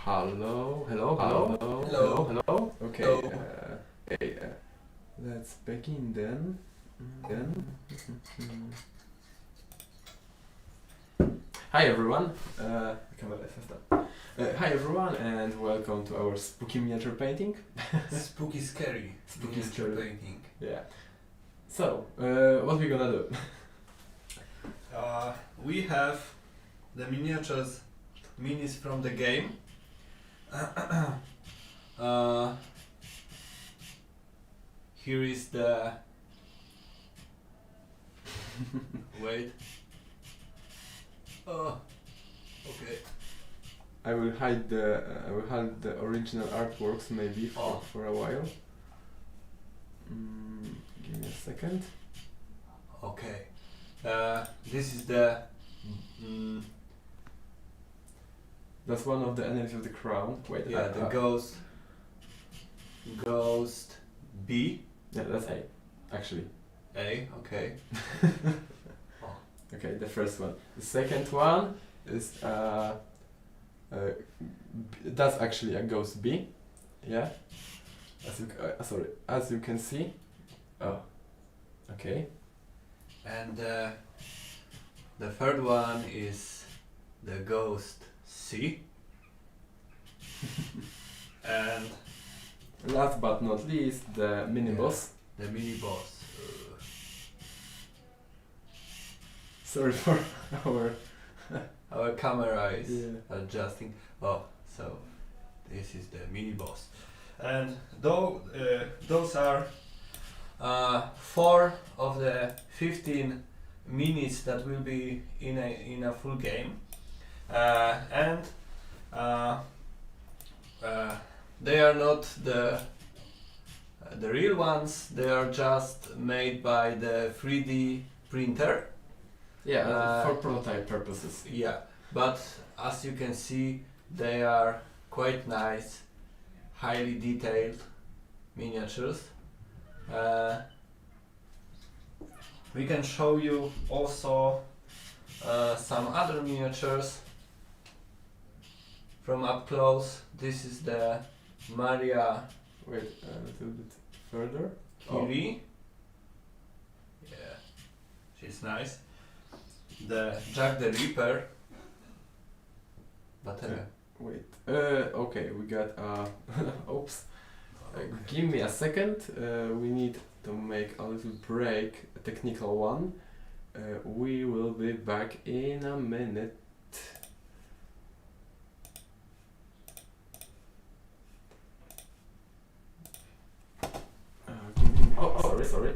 Hello. Okay. Hello. Let's begin then. Hi everyone. Hi everyone, and welcome to our spooky miniature painting. Spooky scary. Painting. Yeah. So, what we gonna do? We have the minis from the game. Here is the. Wait. Oh. Okay. I will hide the original artworks maybe for a while. Give me a second. Okay. This is the. That's one of the enemies of the crown. Wait. Yeah, the ghost B. Yeah, that's A. Actually. A. Okay. Okay, the first one. The second one is that's actually a ghost B. Yeah. As you can see. Oh. Okay. And the third one is the ghost C. And last but not least, the mini-boss. The mini-boss. Sorry for our camera is adjusting. Oh, so this is the mini-boss. And those are 4 of the 15 minis that will be in a full game. And they are not the real ones. They are just made by the 3D printer. Yeah, for prototype purposes. Yeah, but as you can see, they are quite nice, highly detailed miniatures. We can show you also some other miniatures from up close. This is the Maria. Wait, a little bit further. Curie. Yeah, she's nice. The Jack the Ripper. But wait. Okay, we got oops. Give me a second. We need to make a little break, a technical one. We will be back in a minute. Sorry.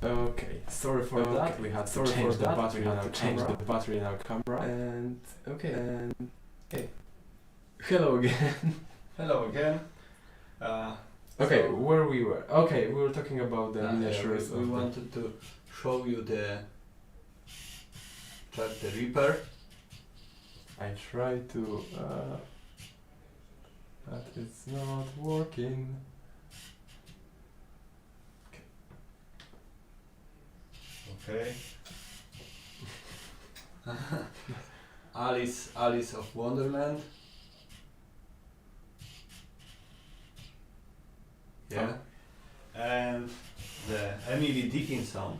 Okay, sorry for that. We had to change the battery in our camera. And okay. Hello again. Hello again. Okay, where we were. Okay, we were talking about the miniatures. We wanted to show you the Jack the Ripper. I try to, but it's not working. Okay. Alice of Wonderland. Yeah. And the Emily Dickinson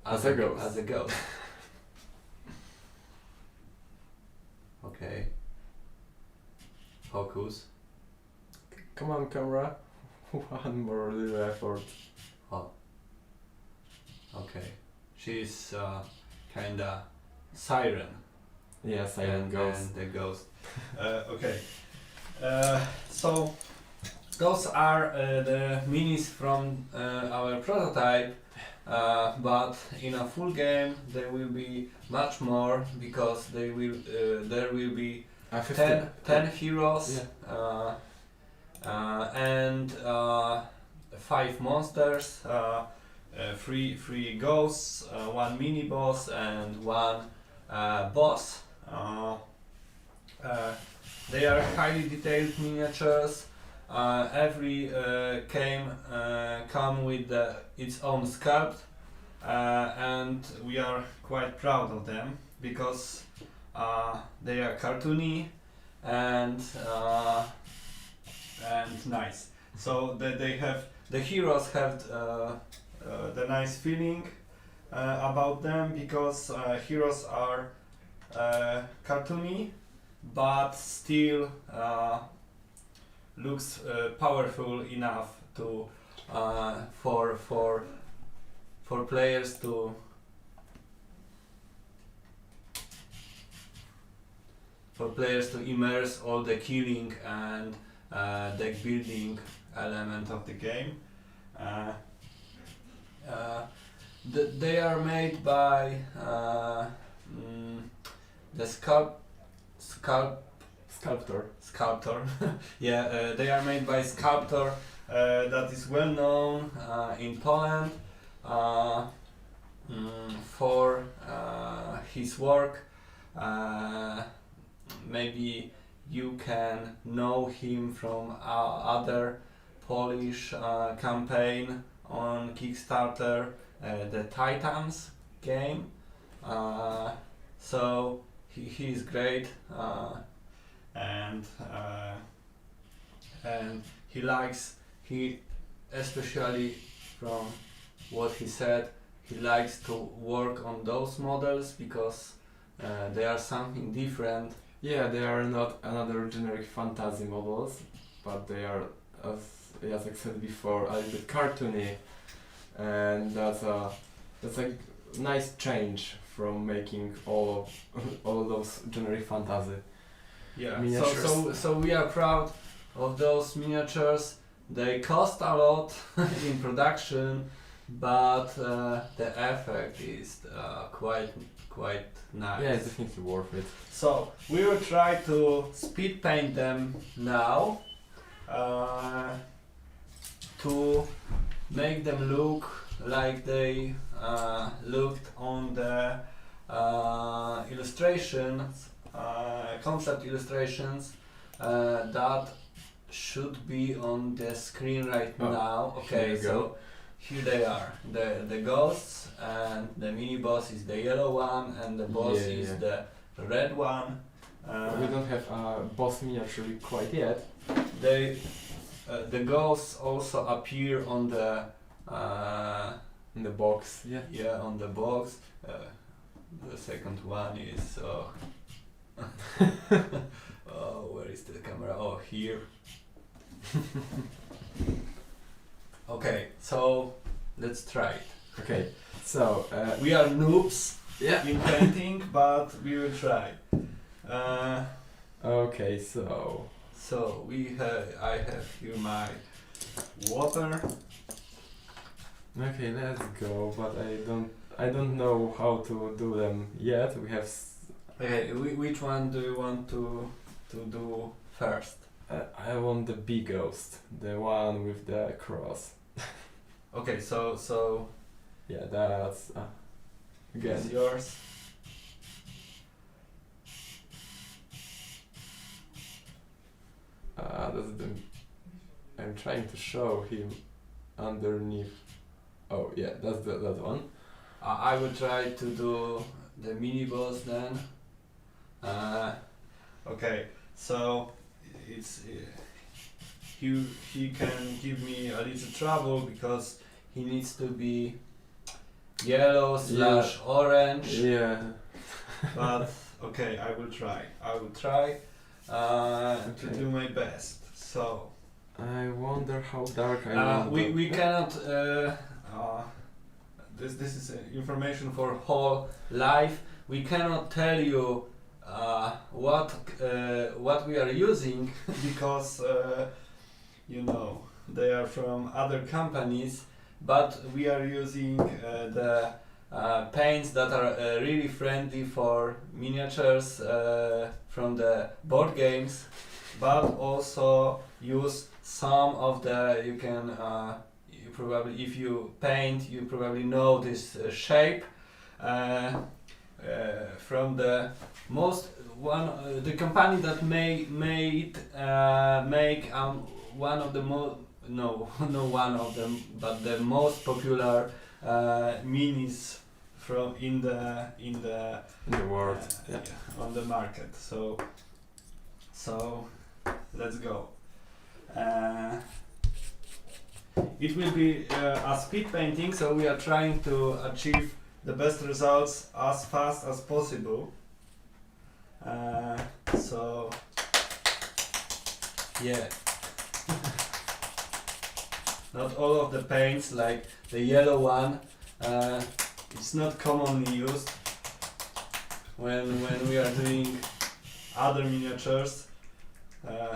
As a ghost. As a ghost. Okay. Focus. Come on, camera. One more little effort. Oh. Okay. She's kinda siren. Yeah, silent ghost. And the ghost. Okay. So those are the minis from our prototype, but in a full game there will be much more because there will be 10 heroes. Yeah. And 5 monsters, 3 ghosts, 1 mini boss, and 1 boss. They are highly detailed miniatures. Every come with its own sculpt, and we are quite proud of them because they are cartoony and nice. So that the heroes have the nice feeling about them because heroes are cartoony, but still looks powerful enough to for players to immerse all the killing and deck building element of the game. They are made by the sculptor. Yeah, they are made by sculptor that is well known in Poland for his work. Maybe you can know him from other Polish campaign on Kickstarter, the Titans game. So he is great, and he especially from what he said, he likes to work on those models because they are something different. Yeah, they are not another generic fantasy models, but they are, as I said before, a little bit cartoony, and that's a nice change from making all those generic fantasy. Yeah. Miniatures. So we are proud of those miniatures. They cost a lot in production, but the effect is quite nice. Yeah, it's definitely worth it. So we will try to speed paint them now to make them look like they looked on the illustrations, concept illustrations that should be on the screen right now. Okay, so here they are, the ghosts, and the mini boss is the yellow one, and the boss is the red one. We don't have a boss miniature quite yet. The ghosts also appear on the in the box. Yeah, on the box. The second one is oh, where is the camera? Oh, here. Okay, so let's try it. Okay, so we are noobs yeah. in painting, but we will try. Okay, so I have here my water. Okay, let's go. But I don't know how to do them yet. We have. Okay, which one do you want to do first? I want the big ghost, the one with the cross. Okay, so yeah, that's again it's yours. That's the. I'm trying to show him underneath. Oh yeah, that's that one. I will try to do the mini boss then. Okay, so it's he can give me a little trouble because he needs to be yellow / orange. Yeah. But okay, I will try. To do my best. So I wonder how dark I want we cannot. This is information for whole life. We cannot tell you what we are using because you know they are from other companies. But we are using the paints that are really friendly for miniatures from the board games, but also use some of the, you can you probably, if you paint, you probably know this shape from the the company that make one of the most, no one of them, but the most popular minis from in the world. on the market. So let's go. It will be a speed painting, so we are trying to achieve the best results as fast as possible. So yeah. Not all of the paints, like the yellow one, it's not commonly used when we are doing other miniatures.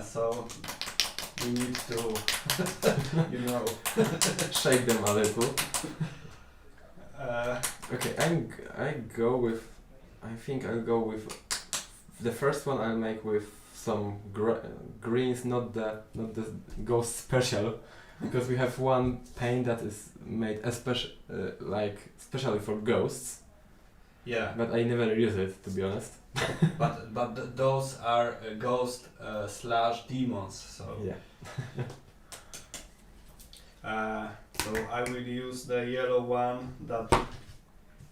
So we need to, you know, shake them a little. Okay, I think I'll go with the first one. I'll make with some greens, not the ghost special. Because we have one paint that is made especially for ghosts. Yeah. But I never use it, to be honest. but those are ghost / demons. So yeah. So I will use the yellow one that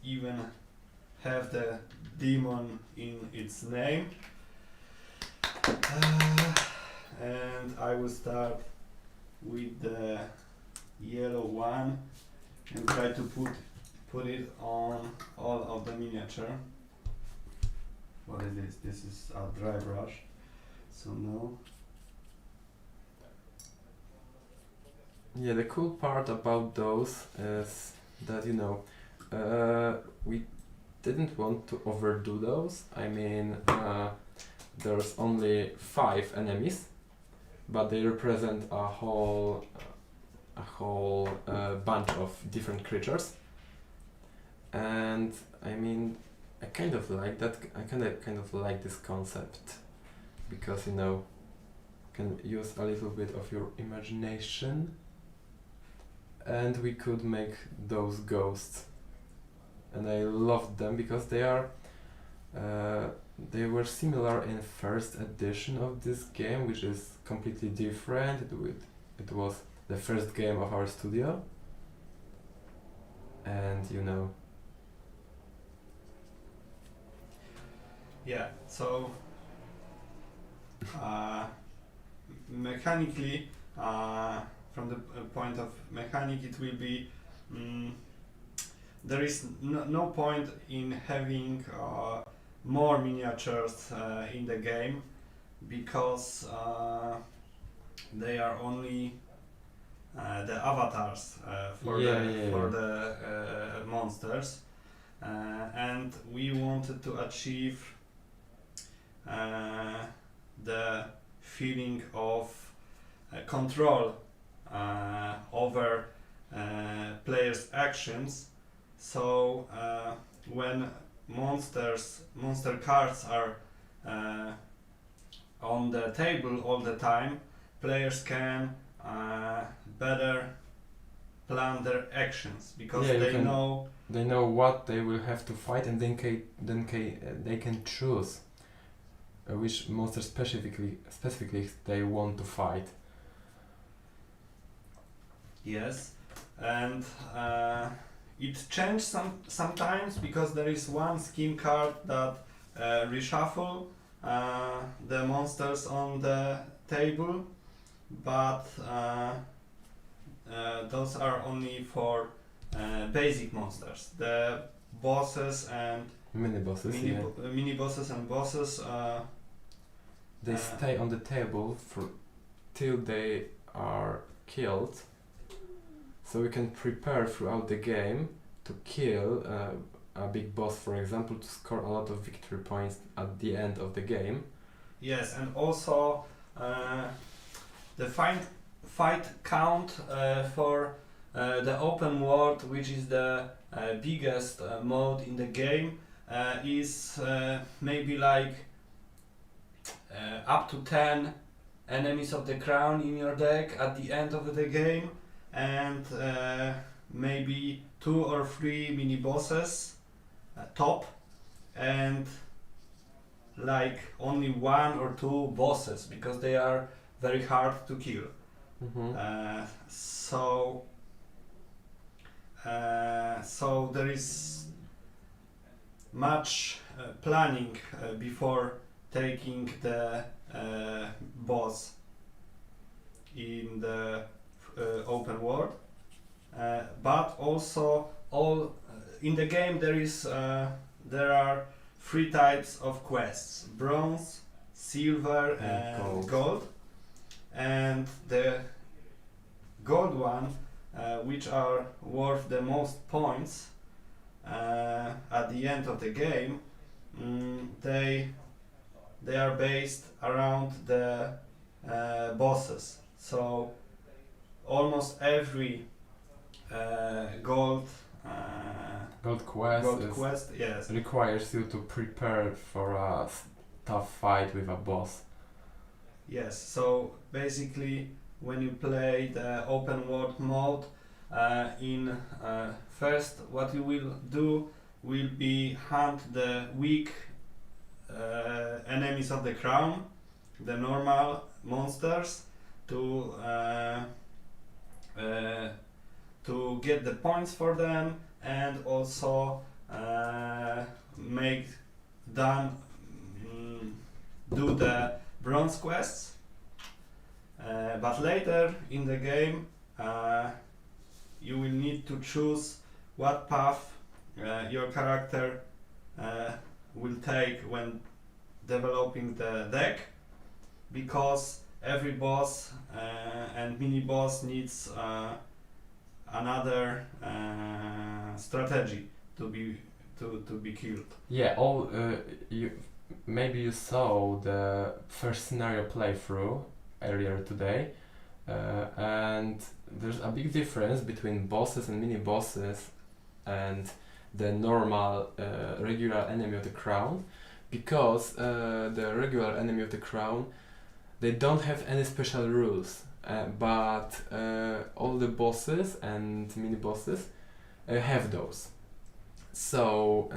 even have the demon in its name. And I will start with the yellow one and try to put it on all of the miniature. What is this? This is a dry brush. So no. Yeah, the cool part about those is that, you know, we didn't want to overdo those. I mean, there's only 5 enemies, but they represent a whole bunch of different creatures. And I mean, I kind of like that. I kind of like this concept because, you know, can use a little bit of your imagination, and we could make those ghosts. And I loved them because they were similar in first edition of this game, which is completely different. It was the first game of our studio, and you know. Yeah. So mechanically, from the point of mechanic, it will be. There is no point in having more miniatures in the game because they are only the avatars for the monsters, and we wanted to achieve the feeling of control over players' actions. So when monster cards are on the table all the time, players can better plan their actions because they know what they will have to fight, and then they can choose which monster specifically they want to fight. Yes, and it changes sometimes because there is one scheme card that reshuffle the monsters on the table, but those are only for basic monsters. The bosses and Minibosses, mini bosses and bosses they stay on the table till they are killed, so we can prepare throughout the game to kill a big boss, for example, to score a lot of victory points at the end of the game. Yes, and also the fight count for the open world, which is the biggest mode in the game, is maybe like up to 10 enemies of the crown in your deck at the end of the game, and maybe 2 or 3 mini bosses top, and like only 1 or 2 bosses because they are very hard to kill. So there is much planning before taking the boss in the open world, but also in the game there are 3 types of quests: bronze, silver and gold. And the gold one, which are worth the most points at the end of the game, they are based around the bosses. So almost every gold quest, yes, requires you to prepare for a tough fight with a boss. Yes, so basically when you play the open world mode, in first what you will do will be hunt the weak enemies of the crown, the normal monsters, to get the points for them, and also do the bronze quests. But later in the game you will need to choose what path your character will take when developing the deck, because every boss and mini boss needs another strategy to be killed. Yeah, maybe you saw the first scenario playthrough earlier today, and there's a big difference between bosses and mini bosses and the normal regular enemy of the crown, because the regular enemy of the crown, they don't have any special rules, but all the bosses and mini bosses have those. So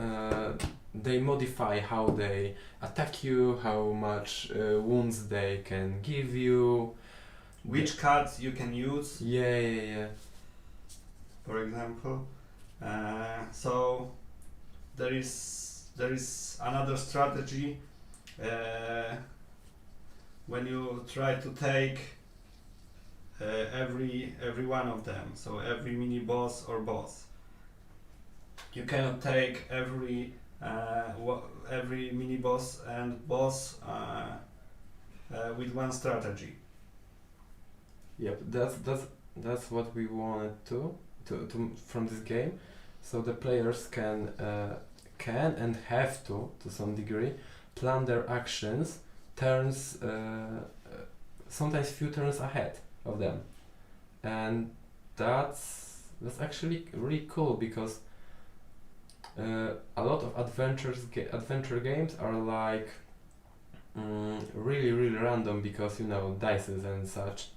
they modify how they attack you, how much wounds they can give you, which cards you can use. Yeah. For example, so there is another strategy when you try to take every one of them. So every mini boss or boss. You cannot take every mini boss and boss with one strategy. Yep, that's what we wanted to from this game. So the players can and have to some degree plan their actions turns, sometimes few turns ahead of them, and that's actually really cool, because a lot of adventure games are like really random, because dices and such,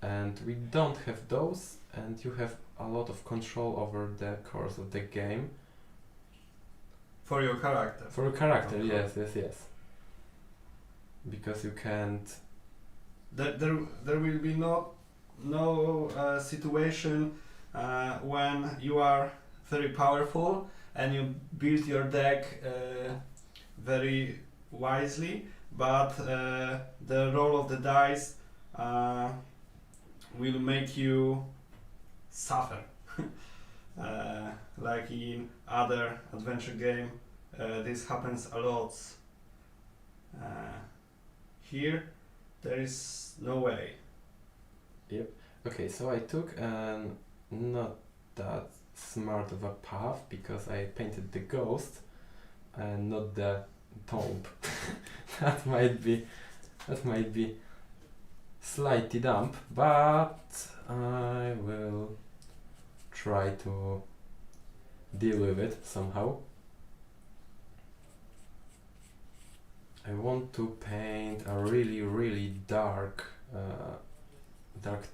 and we don't have those, and you have a lot of control over the course of the game. For your character. For your character, yes. Because you can't. There will be no situation when you are very powerful and you build your deck very wisely, but the roll of the dice will make you suffer. Like in other adventure game, this happens a lot. Here, there is no way. Yep. Okay, so I took not that smart of a path because I painted the ghost and not the tomb. that might be slightly dumb, but I will try to deal with it somehow. I want to paint a really dark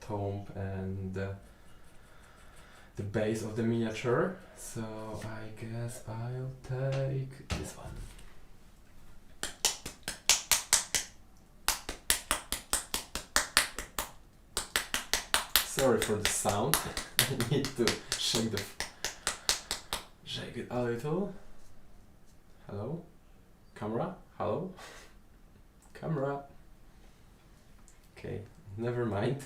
tomb and the base of the miniature, so I guess I'll take this one. Sorry for the sound. I need to shake it a little. Hello? Camera? Hello? Camera? Okay, never mind.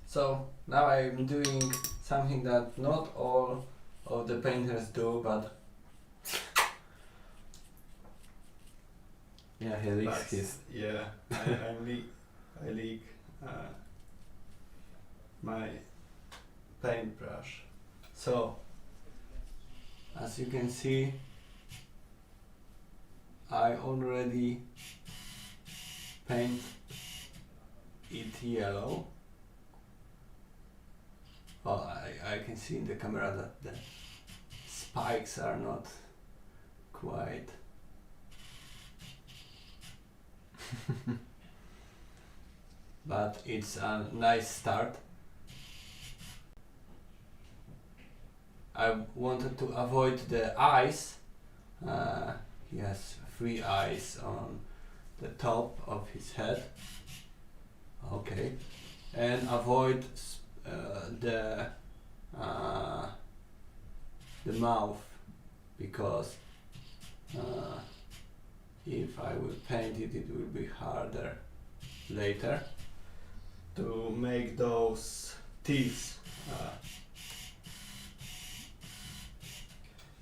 So now I'm doing something that not all of the painters do, but yeah, he leaks his. Yeah, I leak my paintbrush. So as you can see, I already paint it yellow. Well, I can see in the camera that the spikes are not quite but it's a nice start. I wanted to avoid the eyes. He has 3 eyes on the top of his head. Okay, and avoid the mouth, because if I will paint it, it will be harder later to make those teeth.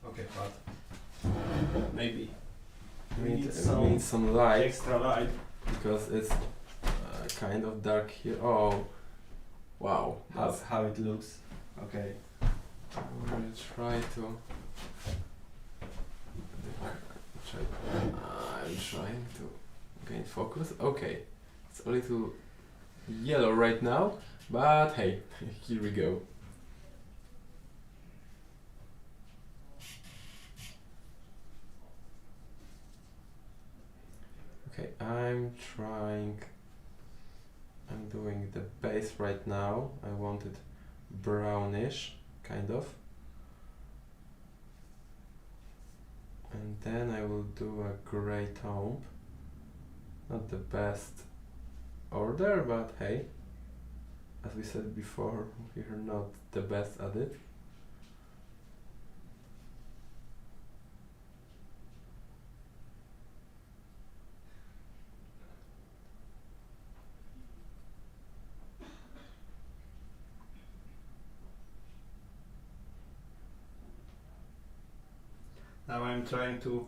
Okay, but maybe we need some light, extra light, because it's kind of dark here. Oh, wow! That's how it looks. Okay. I'm trying to gain focus. Okay, it's a little yellow right now, but hey, here we go. Okay, I'm doing the base right now. I want it brownish, kind of. And then I will do a grey tomb. Not the best order, but hey, as we said before, we are not the best at it. Now I'm trying to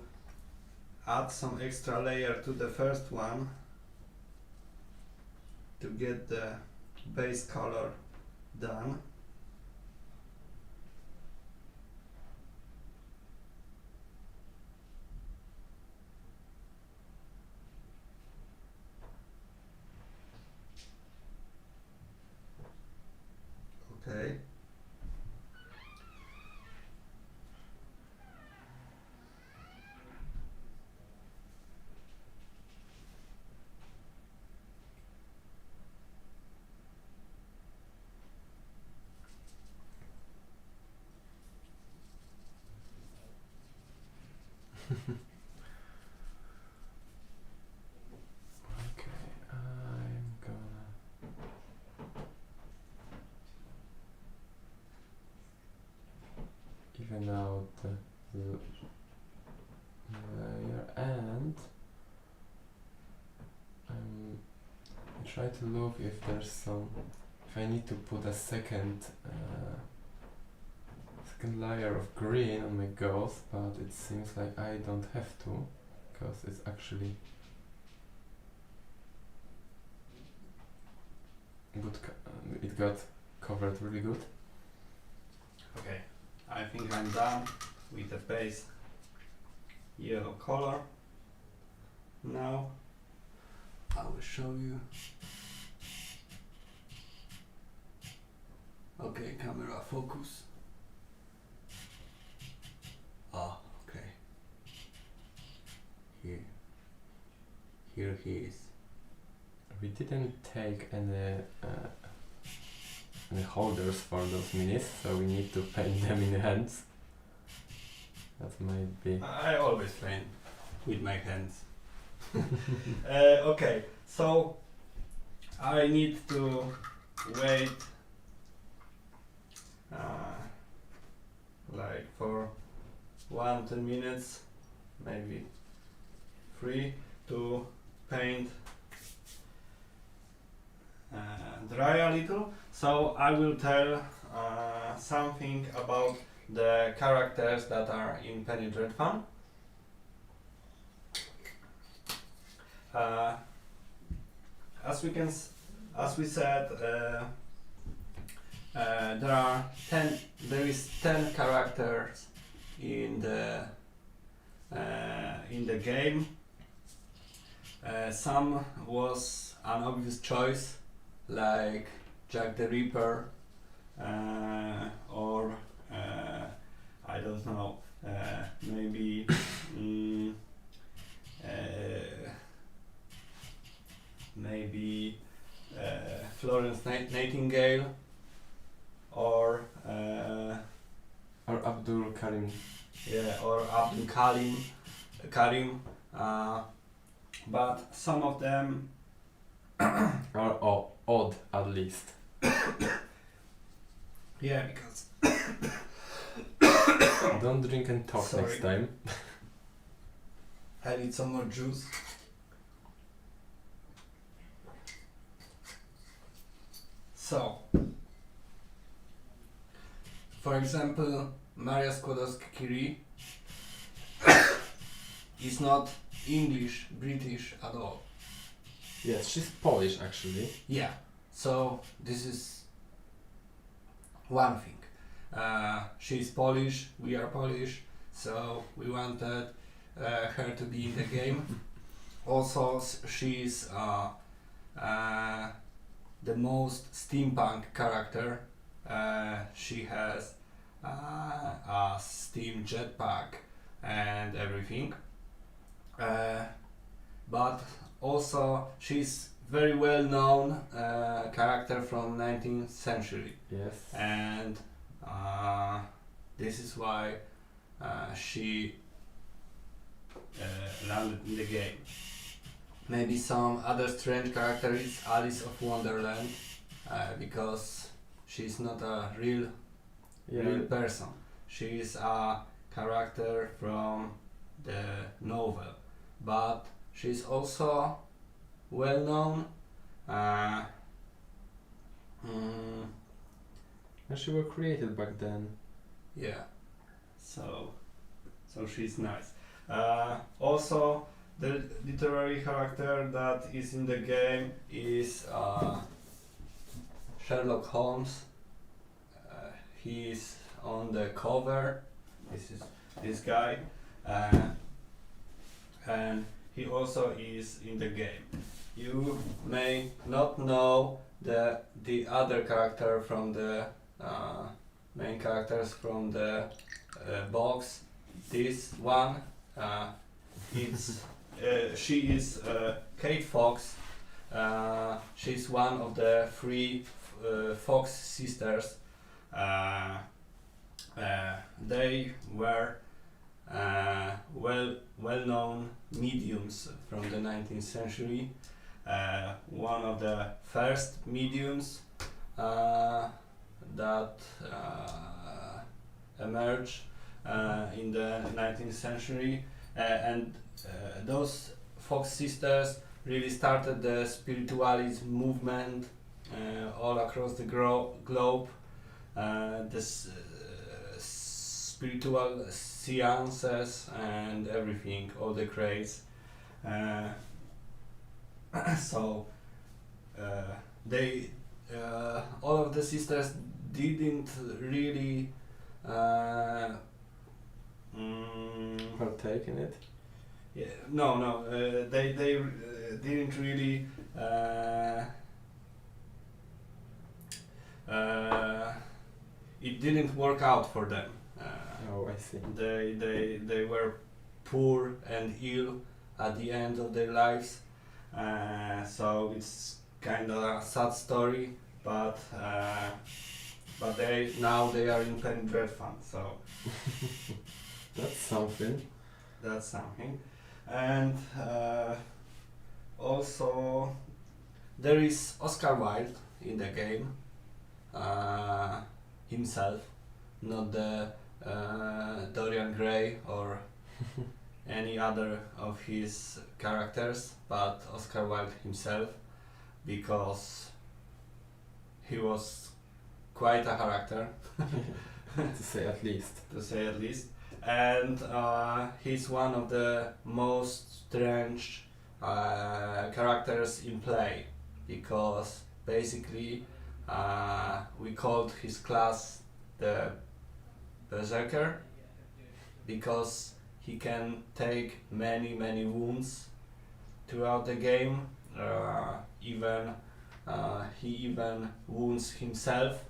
add some extra layer to the first one to get the base color done. Okay. try to look if there's some. If I need to put a second layer of green on my ghost, but it seems like I don't have to, because it's actually good. It got covered really good. Okay, I think I'm done with the base yellow color. Now I will show you. Okay, camera focus. Ah, okay. Here he is. We didn't take any holders for those minis, so we need to paint them in hands. That might be. I always paint with my hands. Okay, so I need to wait like for 1-2 minutes, maybe 3, to paint dry a little. So I will tell something about the characters that are in Penny Dreadfun. As we said, there is 10 characters in the game. Some was an obvious choice, like Jack the Ripper, or I don't know, maybe maybe Florence Nightingale, or Abdul Karim. Yeah, or Abdul Karim. But some of them Or odd at least. yeah, because Don't drink and talk Sorry. next time. I need some more juice. So, for example, Maria Skłodowska-Curie is not English, British at all. Yes, she's Polish actually. Yeah, so this is one thing. She's Polish, we are Polish, so we wanted her to be in the game. Also, she's the most steampunk character. She has a steam jetpack and everything. But also she's very well known character from 19th century. Yes. And this is why she landed in the game. Maybe some other strange character is Alice of Wonderland, because she's not a real person. She is a character from the novel, but she's also well known. And she was created back then. Yeah, so she's nice. Also, the literary character that is in the game is Sherlock Holmes. He is on the cover. This is this guy, and he also is in the game. You may not know the other character from the main characters from the box. This one, it's she is Kate Fox. She's one of the 3 Fox sisters. They were well-known mediums from the 19th century. One of the first mediums that emerged in the 19th century, and those Fox sisters really started the spiritualist movement all across the globe. This spiritual seances and everything, all the craze. So they all of the sisters didn't really Partake in it. yeah, no, they didn't really it didn't work out for them. Oh, I see. They were poor and ill at the end of their lives, so it's kind of a sad story. But they are in Dreadfun, so That's something. that's something. And also there is Oscar Wilde in the game himself, not the Dorian Gray or any other of his characters, but Oscar Wilde himself, because he was quite a character, To say at least. to say at least. And he's one of the most strange characters in play, because basically we called his class the Berserker, because he can take many wounds throughout the game. He even wounds himself,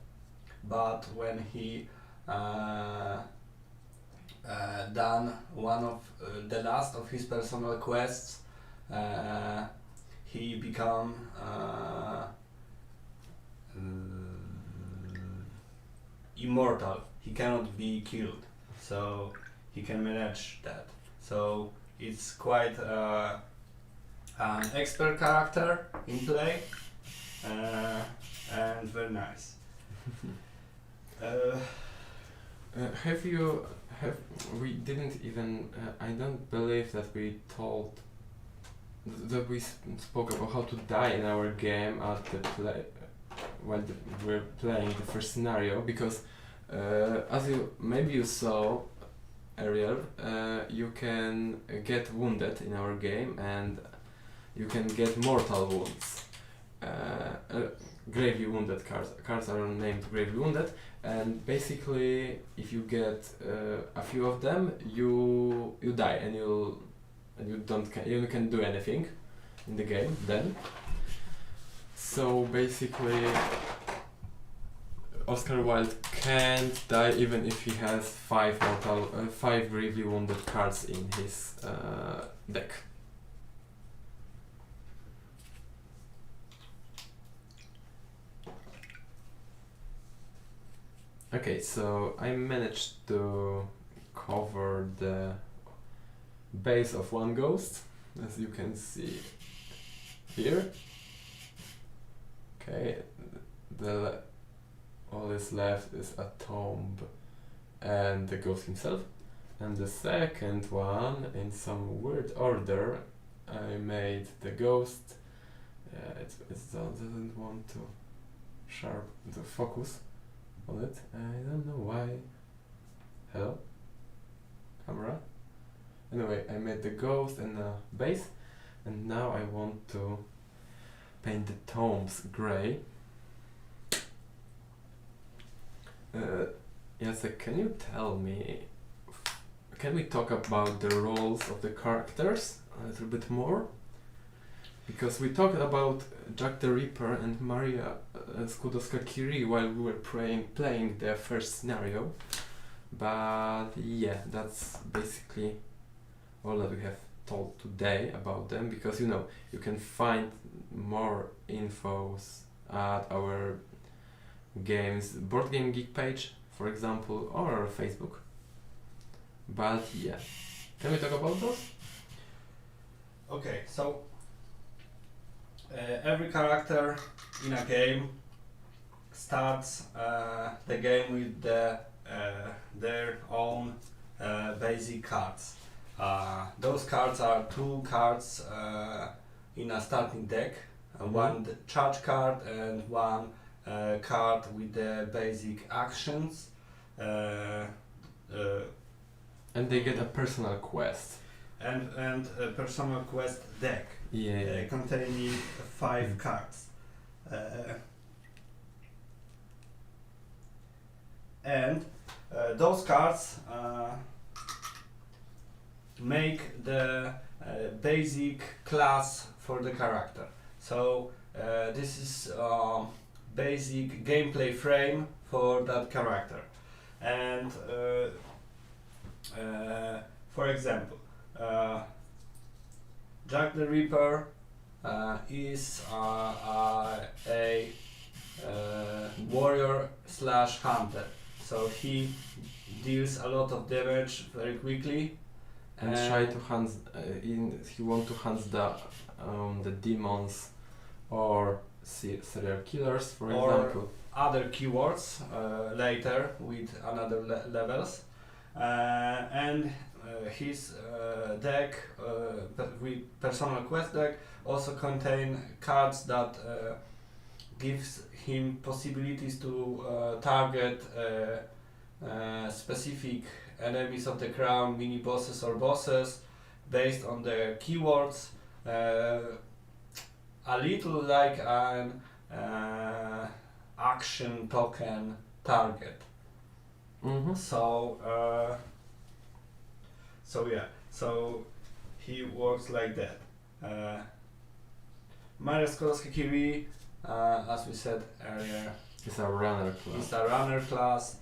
but when he done one of the last of his personal quests, he become immortal. He cannot be killed, so he can manage that. So it's quite an expert character in play, and very nice. We didn't even, I don't believe that we told, that we spoke about how to die in our game at the when we're playing the first scenario, because as maybe you saw earlier, you can get wounded in our game, and you can get mortal wounds. Gravely wounded cards are named gravely wounded, and basically if you get a few of them, you die, and you can do anything in the game then. So basically Oscar Wilde can't die even if he has 5 gravely wounded cards in his deck. Okay, so I managed to cover the base of one ghost, as you can see here. Okay, all that's left is a tomb and the ghost himself. And the second one, in some weird order, I made the ghost. It doesn't want to focus on it. I don't know why. Hello? Camera? Anyway, I made the ghost and the base, and now I want to paint the tombs grey. Jacek, can you tell me, can we talk about the roles of the characters a little bit more? Because we talked about Jack the Ripper and Maria Skłodowska-Curie while we were playing the first scenario, but yeah, that's basically all that we have told today about them, because you can find more infos at our games Board Game Geek page, for example, or our Facebook. But yeah, can we talk about those? Okay, so every character in a game starts the game with their own basic cards. Those cards are 2 cards in a starting deck, one charge card and one card with the basic actions. And they get a personal quest. And a personal quest deck Yeah. containing 5 cards. And those cards make the basic class for the character. So this is basic gameplay frame for that character. And for example, Jack the Ripper is a warrior slash hunter. So he deals a lot of damage very quickly. And try to hunt. He want to hunt the demons or serial killers, for Or example. other keywords later with another levels. And his deck with personal quest deck also contain cards that gives him possibilities to target specific enemies of the crown, mini bosses or bosses based on the keywords, a little like an action token target. Mm-hmm. So he works like that. Maria Skolowska-Curie, as we said earlier, It's a runner class. is a runner class.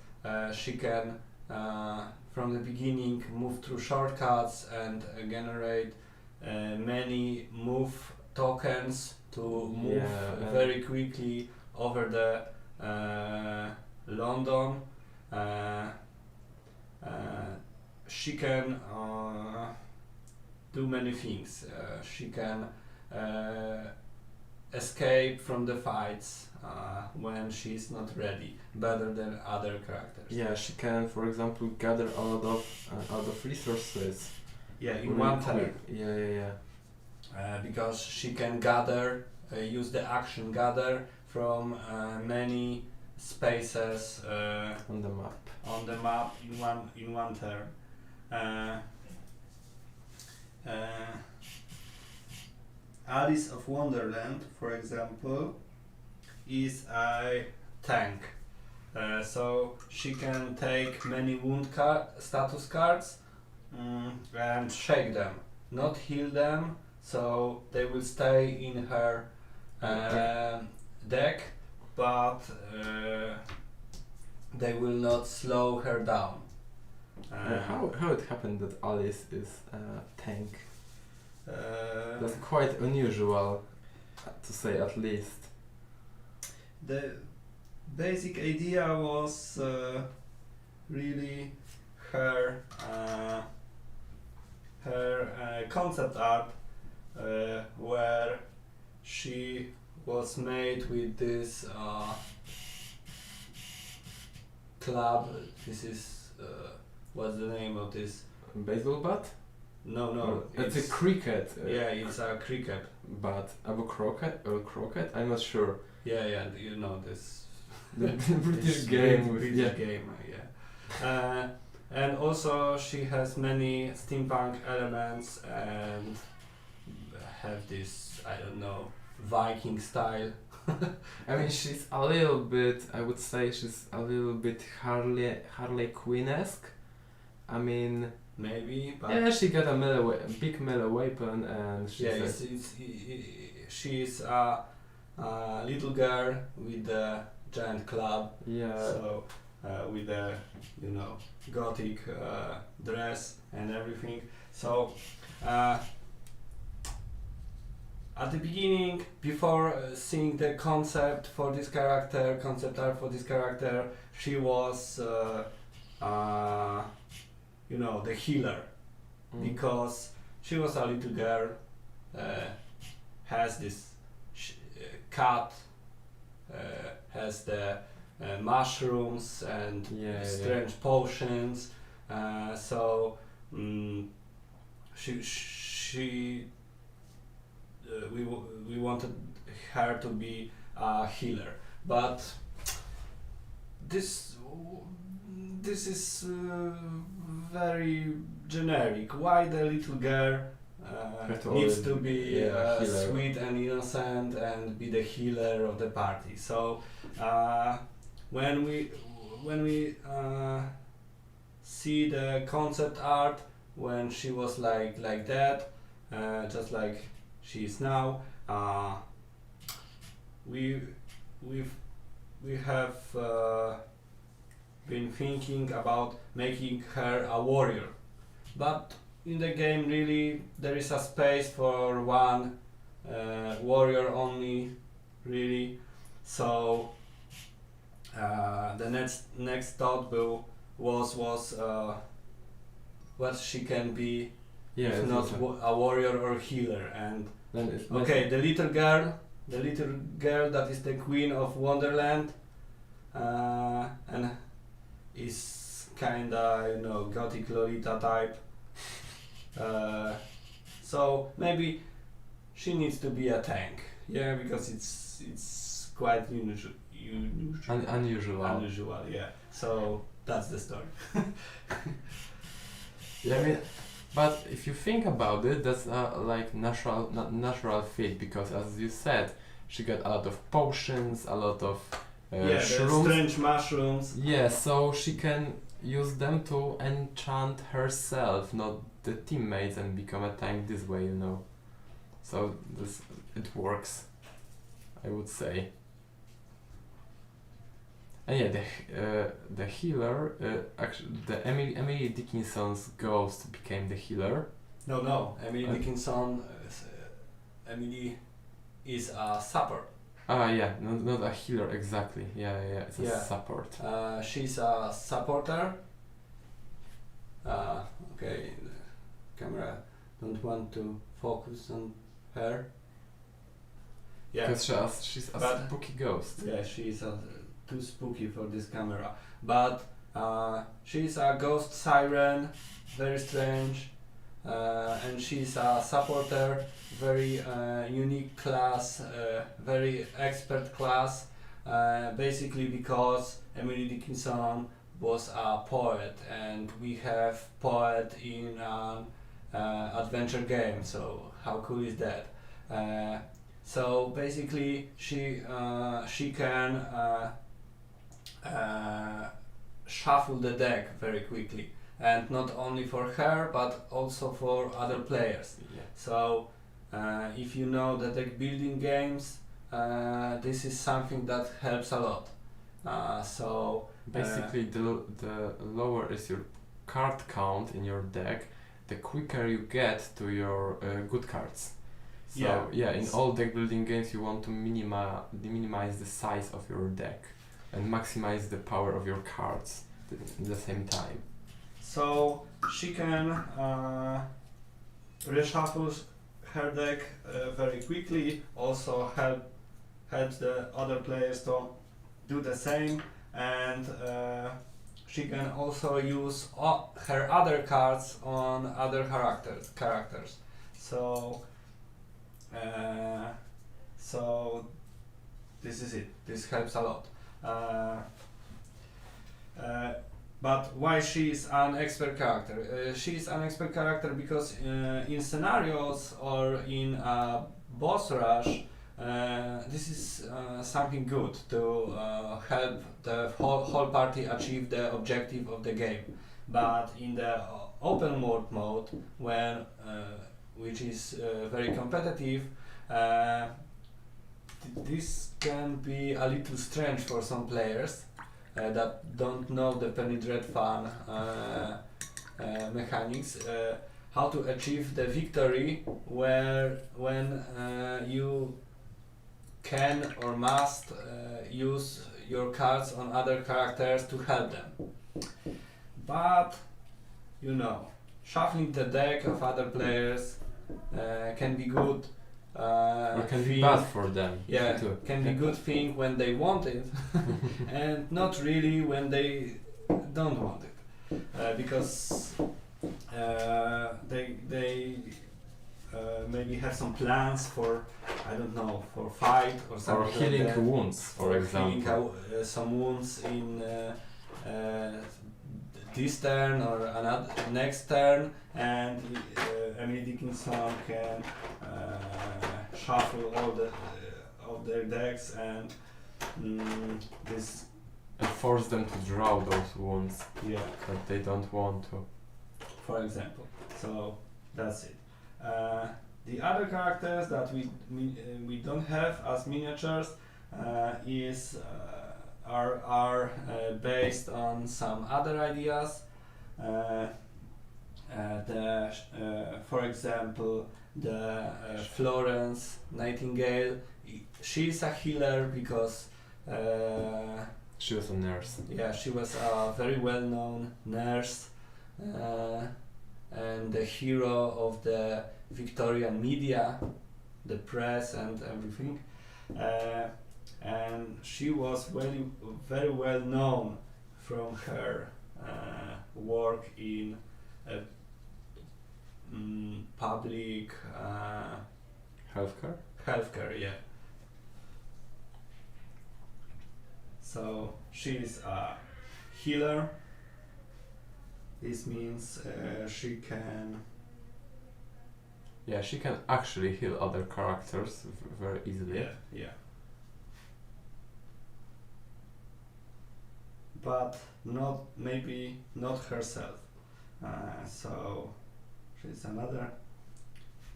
She can, from the beginning, move through shortcuts and generate many move tokens to move very quickly over the London. She can do many things. She can escape from the fights when she's not ready, better than other characters. Yeah, she can, for example, gather a lot of resources. Yeah, in really one quick. turn. Yeah. Because she can gather, use the action gather from many spaces On the map. on the map in one turn. Alice of Wonderland, for example, is a tank. So she can take many wound status cards and shake them, not heal them, so they will stay in her deck, but they will not slow her down. How it happened that Alice is a tank? That's quite unusual, to say at least. The basic idea was really her concept art, where she was made with this club. This is what's the name of this? Baseball bat? No, It's a cricket. Yeah, it's a cricket. Bat. A croquet? I'm not sure. Yeah, you know this. The British this game. British game, yeah. And also she has many steampunk elements and have this, I don't know, Viking style. I mean, she's a little bit. I would say she's a little bit Harley Quinn-esque. I mean, maybe, but yeah, she got a big melee weapon, and she's she's a little girl with a giant club. yeah. So with a gothic dress and everything. So at the beginning, before seeing the concept art for this character, she was the healer, because she was a little girl, has this cat, has the mushrooms and strange potions, so she we wanted her to be a healer, but this is very generic. Why the little girl needs to be sweet and innocent and be the healer of the party? So when we see the concept art when she was like that, just like she is now, we have been thinking about making her a warrior, but in the game really there is a space for one warrior only, really. So the next thought was what she can be, if not a warrior or healer. And okay, the little girl that is the queen of Wonderland, and is kinda gothic Lolita type. So maybe she needs to be a tank, because it's quite unusual. Unusual, yeah. So that's the story. Yeah, I mean, but if you think about it, that's like natural fit, because as you said, she got a lot of potions, a lot of shrooms, strange mushrooms. Yeah, so she can use them to enchant herself, not the teammates, and become a tank this way, So it works, I would say. And yeah, the healer, actually, the Emily Dickinson's ghost became the healer. No, Emily Dickinson. Emily is a support. Yeah, not a healer exactly. Yeah, it's a support. She's a supporter. Okay, the camera don't want to focus on her. Yeah, because she's a spooky ghost. Yeah, she's too spooky for this camera. But she's a ghost siren, very strange, and she's a supporter, very unique class, very expert class. Basically because Emily Dickinson was a poet, and we have poet in an adventure game. So how cool is that? So basically, she can shuffle the deck very quickly, and not only for her but also for other players. Yeah. So if you know the deck building games, this is something that helps a lot. So basically, the lower is your card count in your deck, the quicker you get to your good cards. So in all deck building games you want to minimize the size of your deck and maximize the power of your cards at the same time. So she can reshuffle her deck very quickly, also help the other players to do the same, and she can also use her other cards on other characters. So this is it. This helps a lot. But why she is an expert character? She is an expert character because in scenarios or in a boss rush, this is something good to help the whole party achieve the objective of the game. But in the open world mode, when which is very competitive, this can be a little strange for some players that don't know the Penny Dreadfun mechanics, how to achieve the victory when you can or must use your cards on other characters to help them. But shuffling the deck of other players can be good. Or can be bad for them. Yeah, too. Can be good thing when they want it, and not really when they don't want it, because they maybe have some plans for, I don't know, for fight or Or something healing like that. wounds, for Healing example. some wounds in this turn or another next turn, and Emily Dickinson can shuffle all the of their decks and this And force them to draw those wounds yeah, that they don't want to. for example. So that's it. The other characters that we don't have as miniatures are based on some other ideas. For example, the Florence Nightingale. She's a healer because She was a nurse. yeah, she was a very well-known nurse and the hero of the Victorian media, the press and everything. And she was very well known from her work in public Healthcare? healthcare, yeah. So she's a healer. This means she can Yeah, she can actually heal other characters very easily. yeah. But maybe not herself. So she's another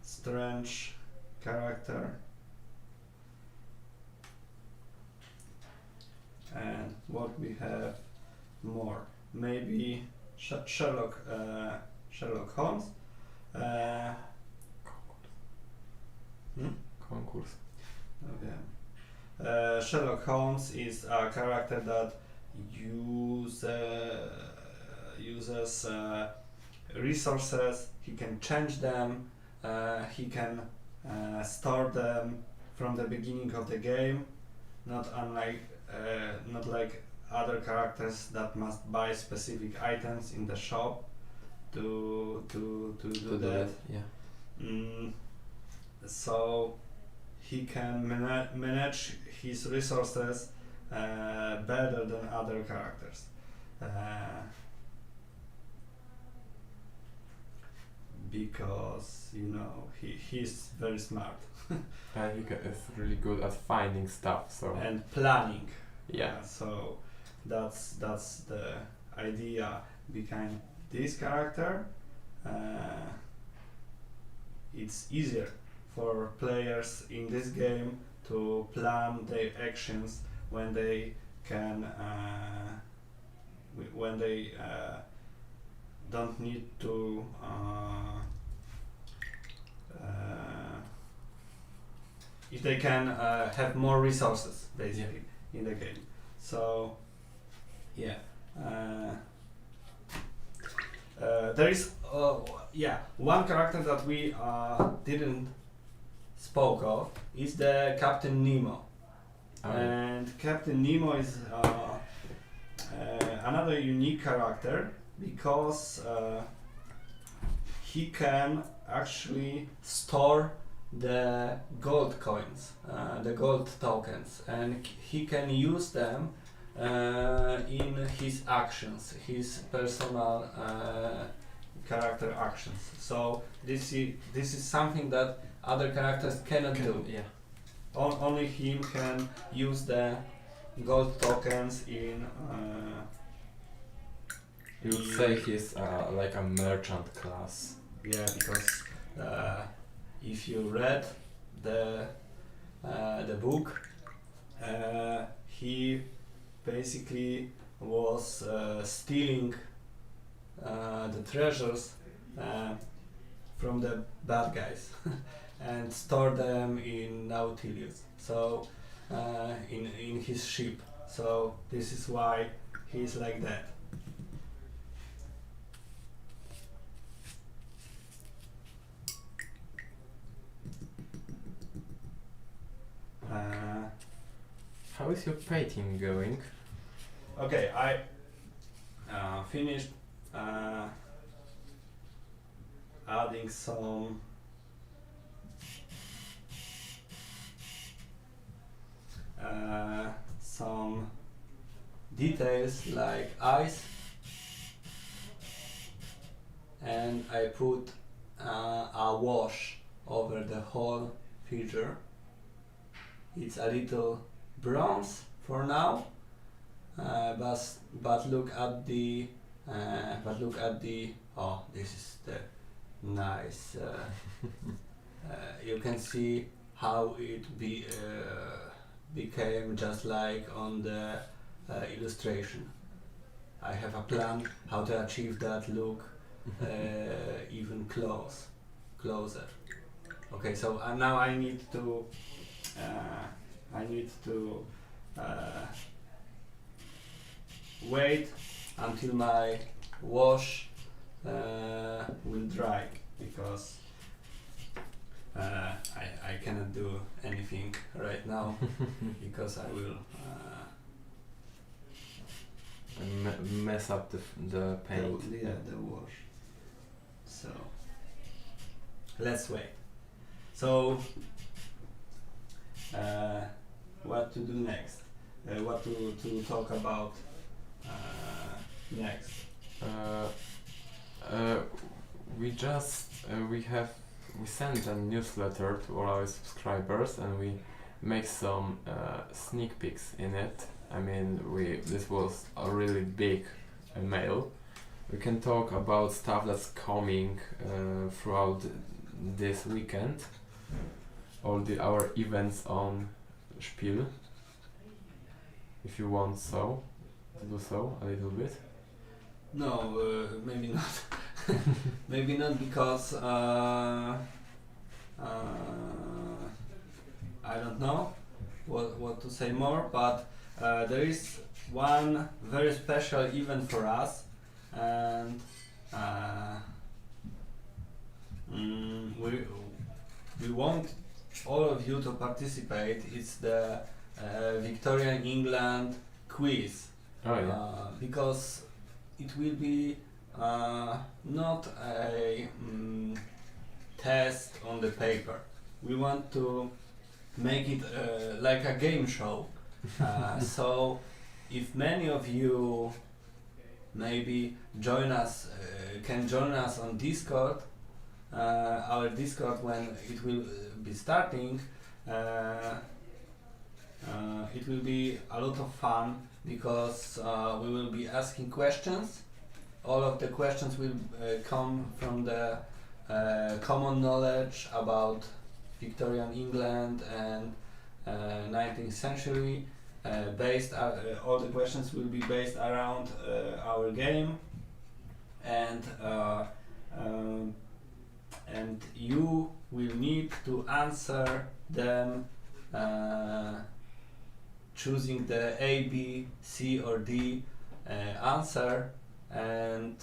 strange character. And what we have more? Maybe Sherlock Holmes. Concourse. Okay. Sherlock Holmes is a character that uses resources. He can change them. He can store them from the beginning of the game. Not like other characters that must buy specific items in the shop to do that. Yeah. So he can manage his resources better than other characters. Because he's very smart And he is really good at finding stuff. So and planning. yeah. So that's the idea behind this character. It's easier for players in this game to plan their actions when they can don't need to if they can have more resources basically in the game. So yeah, there is one character that we didn't spoke of is the Captain Nemo. And Captain Nemo is another unique character because he can actually store the gold coins, the gold tokens, and he can use them in his actions, his personal character actions. So this is something that other characters cannot do. Yeah. Only him can use the gold tokens in. You would say he's like a merchant class. Yeah, because if you read the book, he basically was stealing the treasures from the bad guys and store them in Nautilus. So in his ship. So this is why he's like that. How is your painting going? Okay, I finished adding some details like eyes, and I put a wash over the whole figure. It's a little bronze for now, but look at the oh, this is the nice. You can see how it became just like on the illustration. I have a plan how to achieve that look even closer. Okay, so now I need to wait until my wash will dry, because I cannot do anything right now because I will mess up the paint. the wash. So let's wait. So what to do next? What to talk about next? We send a newsletter to all our subscribers, and we make some sneak peeks in it. I mean, this was a really big mail. We can talk about stuff that's coming throughout this weekend. All our events on Spiel. If you want to do so a little bit. No, maybe not. Maybe not, because I don't know what to say more, but there is one very special event for us, and we want all of you to participate. It's the Victorian England quiz. Oh yeah. Because it will be not a test on the paper. We want to make it like a game show. So if many of you maybe can join us on Discord, our Discord, when it will be starting, it will be a lot of fun, because we will be asking questions. All of the questions will come from the common knowledge about Victorian England and 19th century. All the questions will be based around our game, and you will need to answer them choosing the A, B, C or D answer, and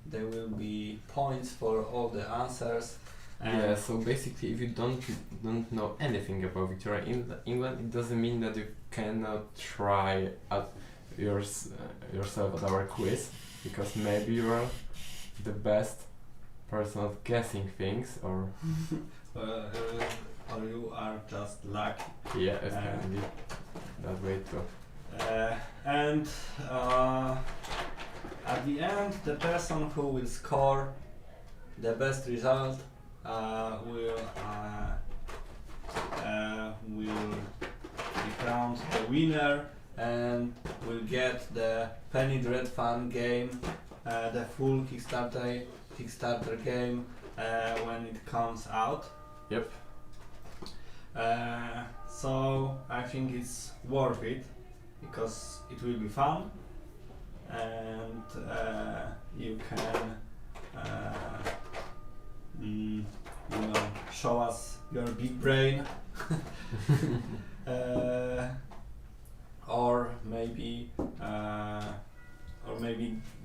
there will be points for all the answers. Yeah, so basically, if you don't know anything about Victorian England, it doesn't mean that you cannot try at yourself at our quiz, because maybe you are the best person at guessing things, or or you are just lucky. Yeah, it can be that way too. And at the end, the person who will score the best result will be crowned the winner, and will get the Penny Dreadfun game, the full Kickstarter game when it comes out. Yep. So I think it's worth it, because it will be fun, and you can show us your big brain, or maybe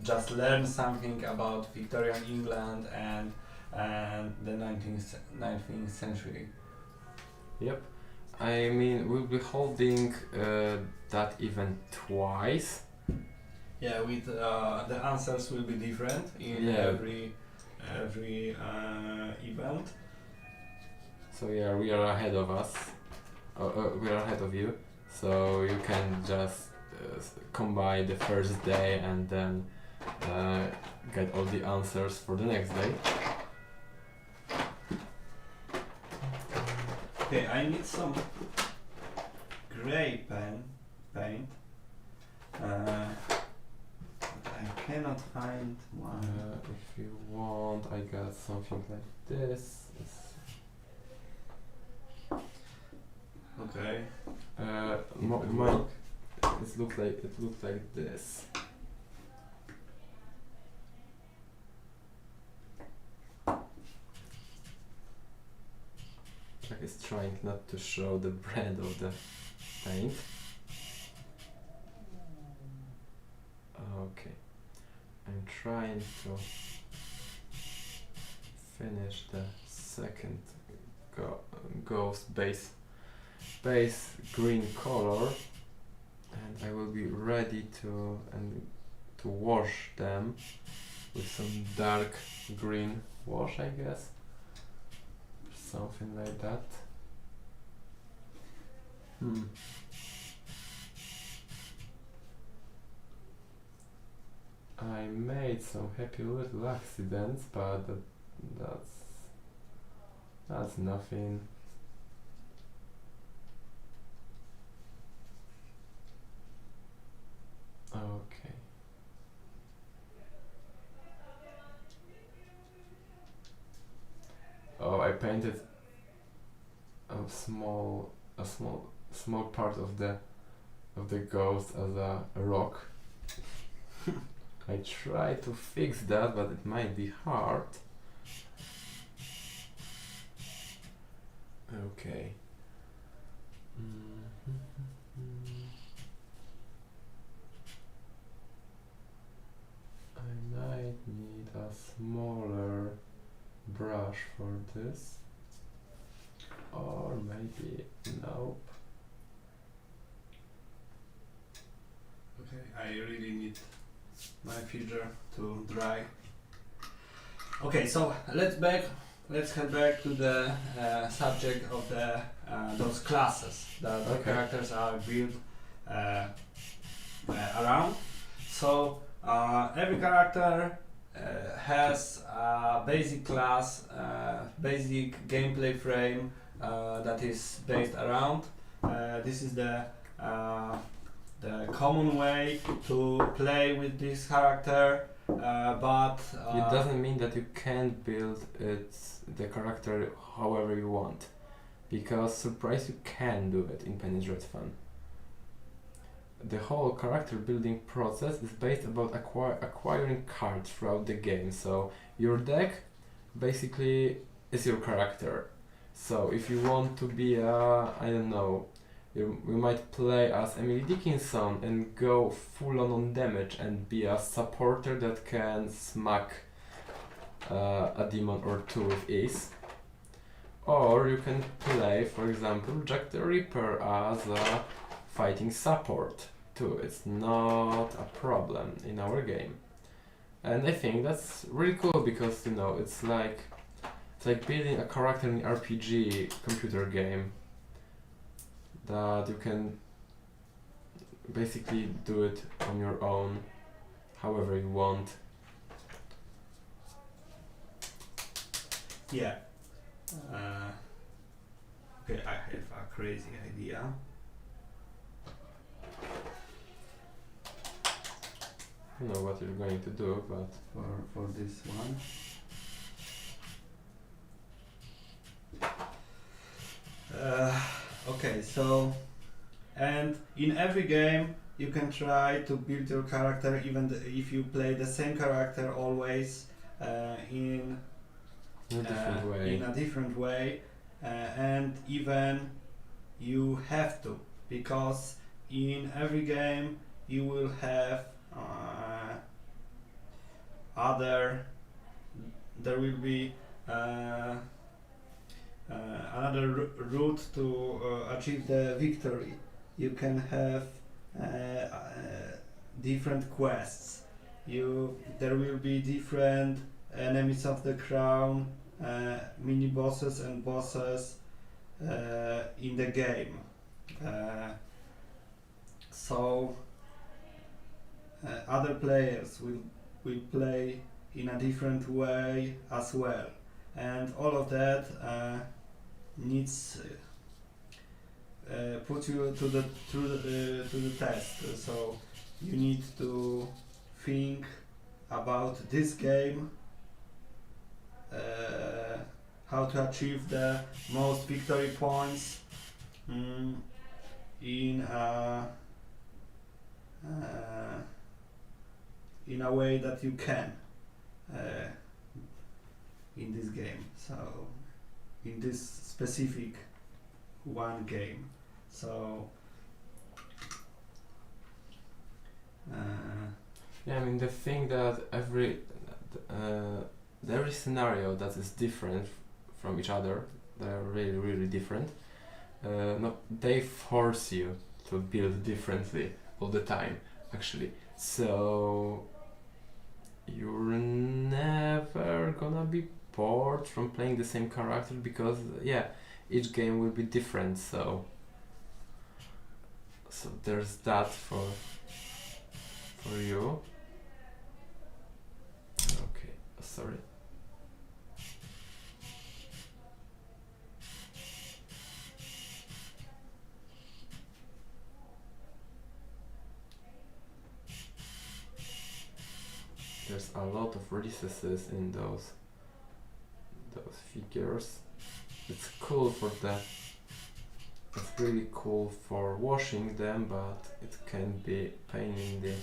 just learn something about Victorian England and the 19th century. Yep. I mean, we'll be holding that event twice. Yeah, with the answers will be different in every event. So yeah, we are ahead of us. We are ahead of you. So you can just combine the first day and then get all the answers for the next day. Okay, I need some gray paint. But I cannot find one. If you want, I got something like this. Okay. Mine, it looks like this. Like it's trying not to show the brand of the paint. Okay, I'm trying to finish the second ghost base green color, and I will be ready to wash them with some dark green wash, I guess, something like that. I made some happy little accidents, but that's nothing. Okay. Oh, I painted a small part of the ghost as a rock. I try to fix that, but it might be hard. Okay. I might need a smaller brush for this, or maybe nope. Okay, I really need my figure to dry. Okay, so let's head back to the subject of the those classes that the characters are built around. So every character has a basic class, basic gameplay frame that is based around. This is the common way to play with this character, but it doesn't mean that you can't build the character however you want, because surprise, you can do it in Penny's Dreadfun. The whole character building process is based about acquiring cards throughout the game. So your deck basically is your character. So if you want to be I don't know, you might play as Emily Dickinson and go full on damage and be a supporter that can smack a demon or two with ease. Or you can play, for example, Jack the Ripper as a fighting support too. It's not a problem in our game. And I think that's really cool because, you know, it's like building a character in an RPG computer game that you can basically do it on your own, however you want. Yeah. Okay, I have a crazy idea. I don't know what you're going to do, but for this one. Okay, so, and in every game you can try to build your character even if you play the same character always in a different way, and even you have to, because in every game you will have there will be another route to achieve the victory. You can have different quests. There will be different enemies of the crown, mini bosses and bosses in the game. So other players will play in a different way as well, and all of that needs put you to the test. So you need to think about this game, how to achieve the most victory points in a way that you can in this game. So in this specific one game. So yeah, I mean the thing that every scenario that is different from each other, they're really different. No, they force you to build differently all the time, actually. So you're never gonna be bored from playing the same character because yeah, each game will be different. So there's that for you. Okay, sorry. There's a lot of recesses in those figures. It's cool for that. It's really cool for washing them, but it can be pain in the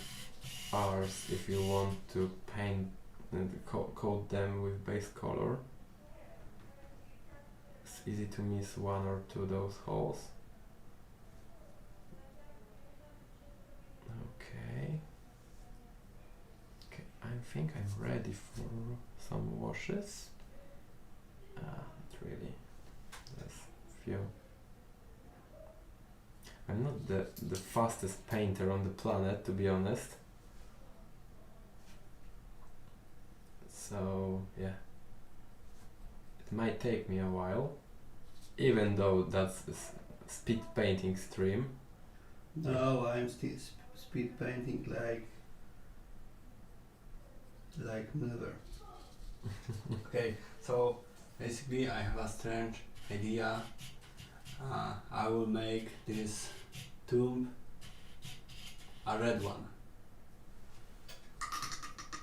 arse if you want to paint and coat them with base color. It's easy to miss one or two of those holes. Okay. I think I'm ready for some washes. Not really. There's few. I'm not the fastest painter on the planet, to be honest. So yeah, it might take me a while, even though that's speed painting stream. no, I'm still speed painting like never. Okay, so basically I have a strange idea. I will make this tomb a red one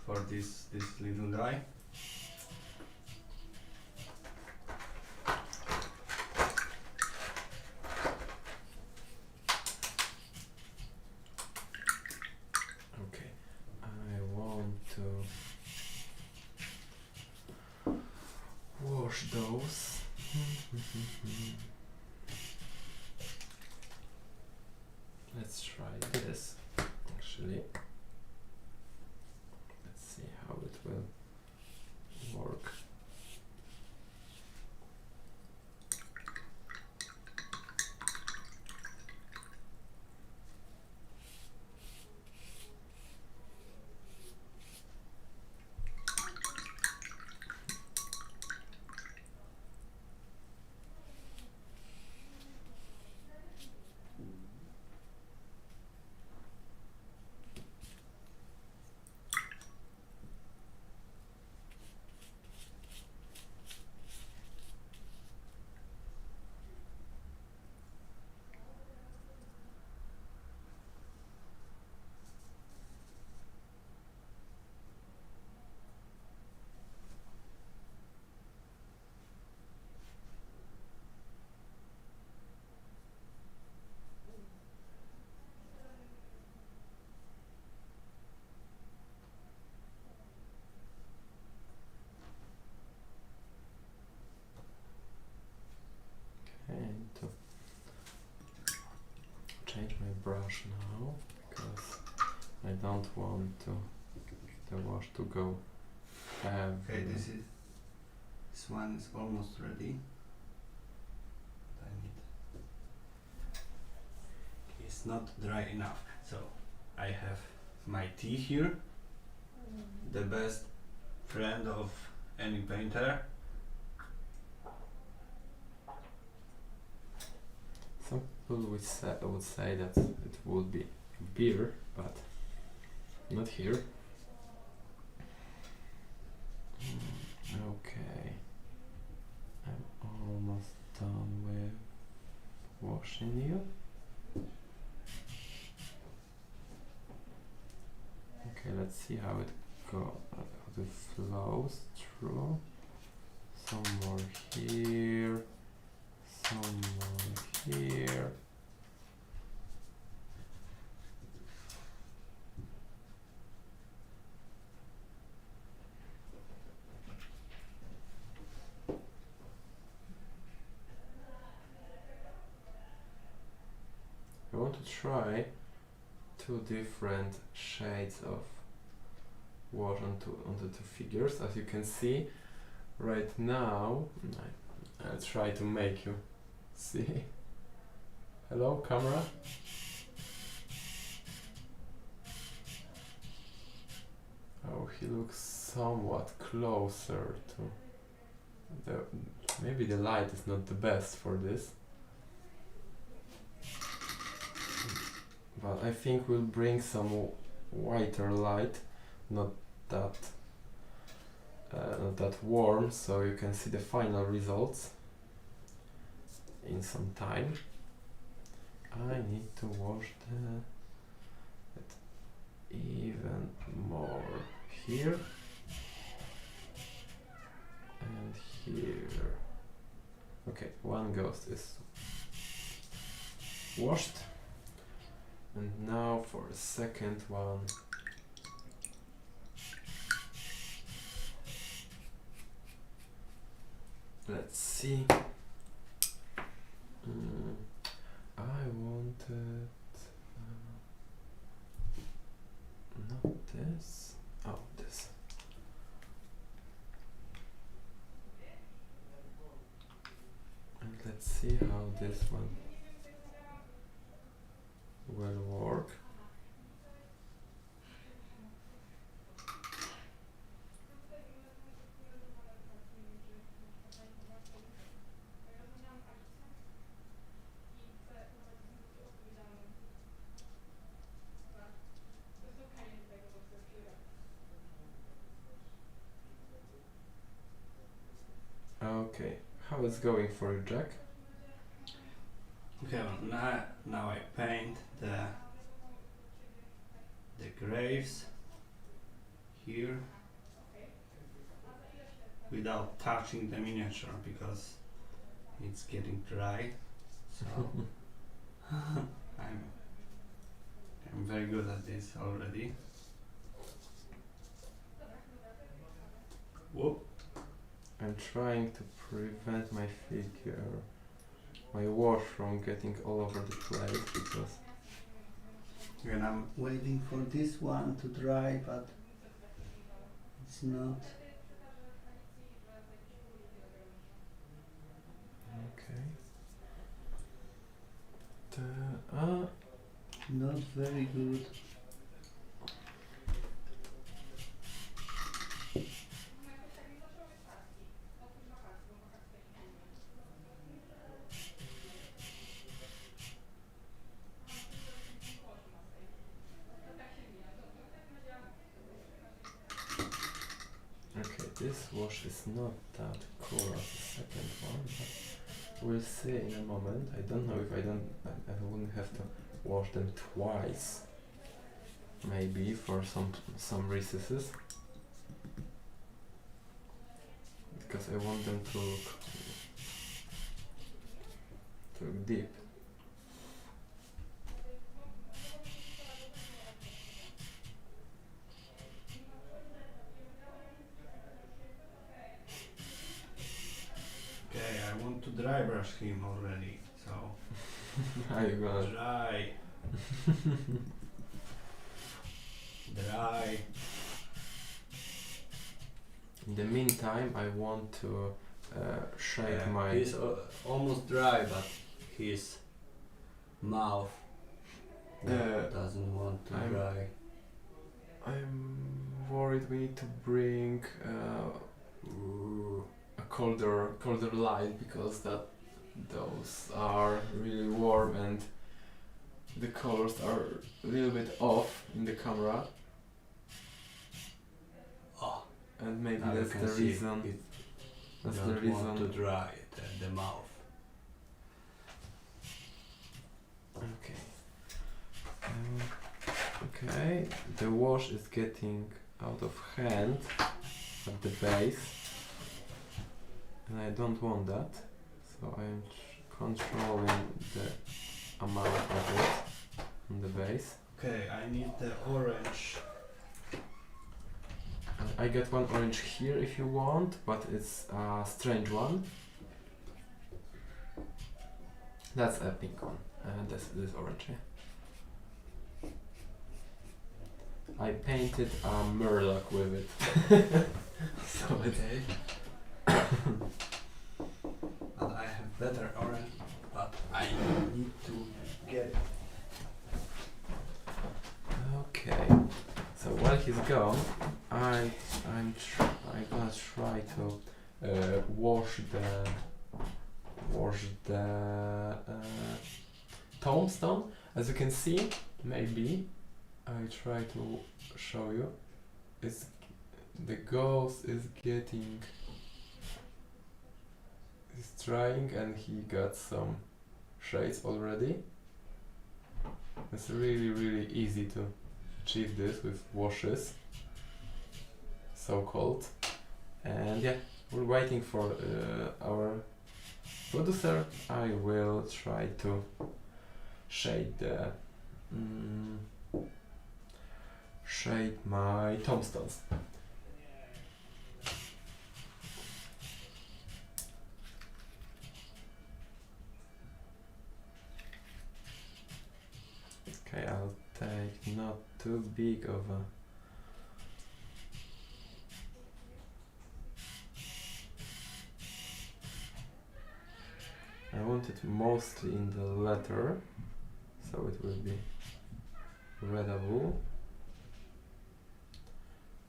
for this little guy. Okay, I want to wash those. Let's try this, actually. Let's see how it will work. And to change my brush now because I don't want the wash to go. Okay, this one is almost ready. It's not dry enough, so I have my tea here, the best friend of any painter. Some people would say that it would be beer, but Not here. Okay. I'm almost done with washing you. Okay, let's see how it flows through. Some more here, some more here. I want to try 2 different shades of wash onto 2 figures. As you can see right now, I'll try to make you see. Hello, camera. Oh, he looks somewhat closer to the. Maybe the light is not the best for this. But I think we'll bring some whiter light, not that warm, so you can see the final results in some time. I need to wash it even more here and here. Okay, one ghost is washed. And now for the second one. Let's see. I wanted not this. Oh, this. And let's see how this one will work. Okay, how is going for you, Jack? Okay, well, now I paint the graves here without touching the miniature because it's getting dry. So I'm very good at this already. Whoop. I'm trying to prevent my wash from getting all over the place because. And I'm waiting for this one to dry, but it's not. Okay. Not very good. This wash is not that cool as the second one, but we'll see in a moment. I don't know if I wouldn't have to wash them twice. Maybe for some recesses. Because I want them to look deep. To dry brush him already, so How you gonna dry. Dry. In the meantime, I want to shake my. He's almost dry, but his mouth doesn't want to dry. I'm worried we need to bring a colder light because those are really warm and the colors are a little bit off in the camera. And maybe Now you that's can the see reason. it That's don't the want to reason. dry the mouth. Okay. Okay. The wash is getting out of hand at the base, and I don't want that. So I'm controlling the amount of it on the base. Okay, I need the orange. I get one orange here if you want, but it's a strange one. That's a pink one, and this orange. Yeah. I painted a murloc with it. So Okay. And I have better orange, but I need to get it. Okay. So while he's gone, I'm gonna try to wash the tombstone. As you can see, maybe I try to show you. It's the ghost is drying, and he got some shades already. It's really easy to achieve this with washes, so-called. And yeah, we're waiting for our producer. I will try to shade my tombstones. Okay, I'll take not too big of a I want it mostly in the letter, so it will be readable,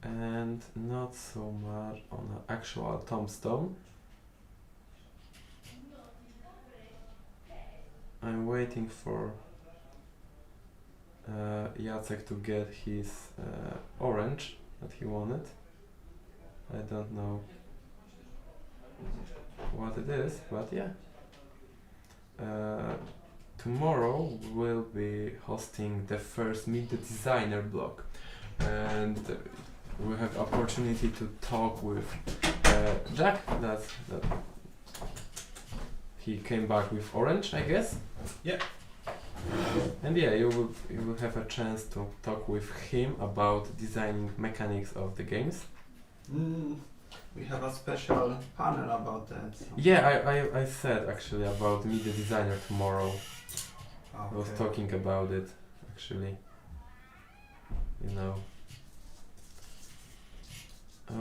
and not so much on an actual tombstone. I'm waiting for Jacek to get his orange that he wanted. I don't know what it is, but yeah. Tomorrow we'll be hosting the first Meet the Designer blog, and we have opportunity to talk with Jack. That he came back with orange, I guess. Yeah. And yeah, you will have a chance to talk with him about designing mechanics of the games. We have a special panel about that. So. Yeah, I said actually about Meet the Designer tomorrow. Okay. I was talking about it actually. You know.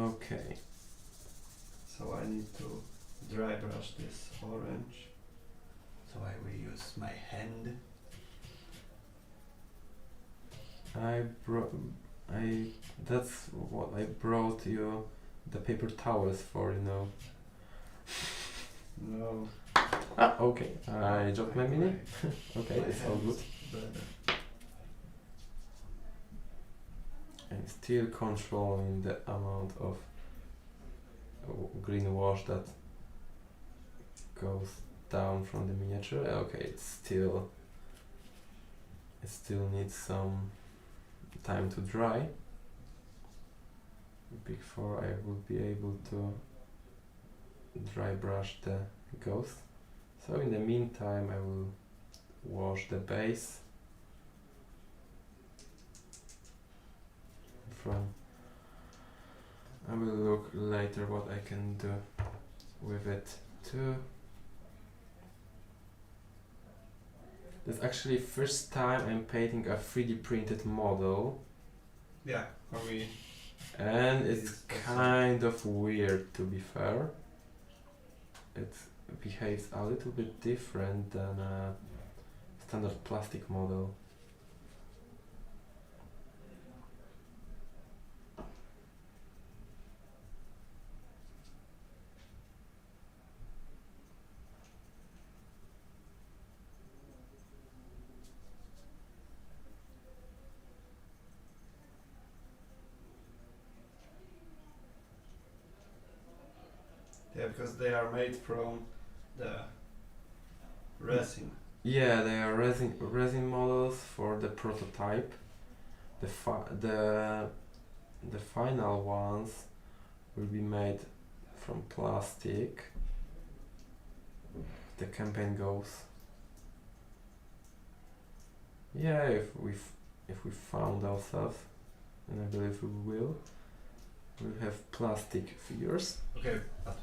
Okay. So I need to dry brush this orange. So I will use my hand. That's what I brought you the paper towels for, you know. No. Ah, okay. I dropped my mini. Okay, My it's all good. better. I'm still controlling the amount of green wash that goes down from the miniature. Okay, it still needs some time to dry before I will be able to dry brush the ghost. So in the meantime I will wash the base I will look later what I can do with it too. It's actually first time I'm painting a 3D printed model. Yeah, for me. And it's kind of weird, to be fair. It behaves a little bit different than a standard plastic model. because they are made from the resin. Yeah, they are resin models for the prototype. The final ones will be made from plastic. The campaign goes. Yeah, if we found ourselves, and I believe we will, we'll have plastic figures. Okay, but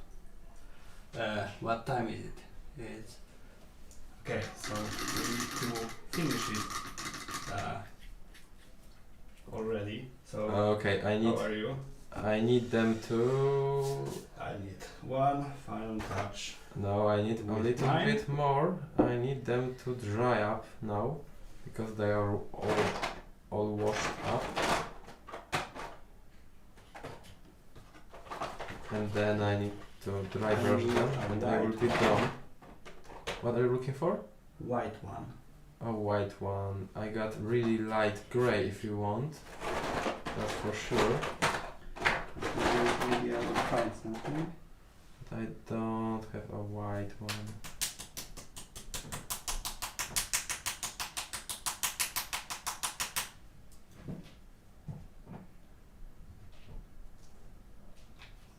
what time is it? It's okay. So we need to finish it already. So Okay, how are you? I need them to. I need one final touch. No, I need a With little mine? bit more. I need them to dry up now, because they are all washed up. And then I need to dry brush them, and I will be done. What are you looking for? White one. A white one. I got really light gray if you want. That's for sure. Maybe I will find something. But I don't have a white one.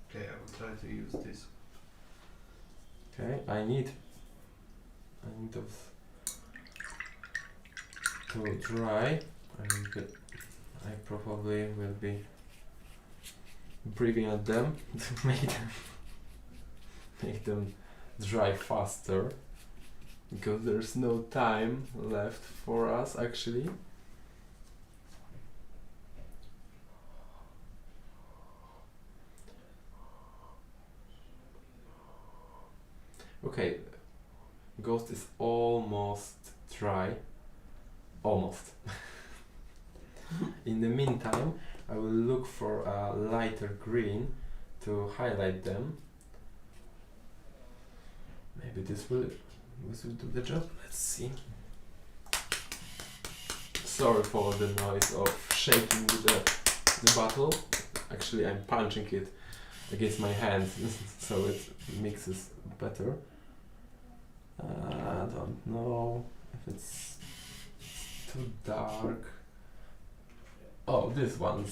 Okay, I will try to use this. Okay, I need those to dry. I probably will be breathing at them to make them dry faster, because there's no time left for us actually. Okay, Ghost is almost dry. Almost. In the meantime, I will look for a lighter green to highlight them. Maybe this will do the job. Let's see. Sorry for the noise of shaking the bottle. Actually, I'm punching it against my hands, so it mixes better. I don't know if it's too dark. Oh, this one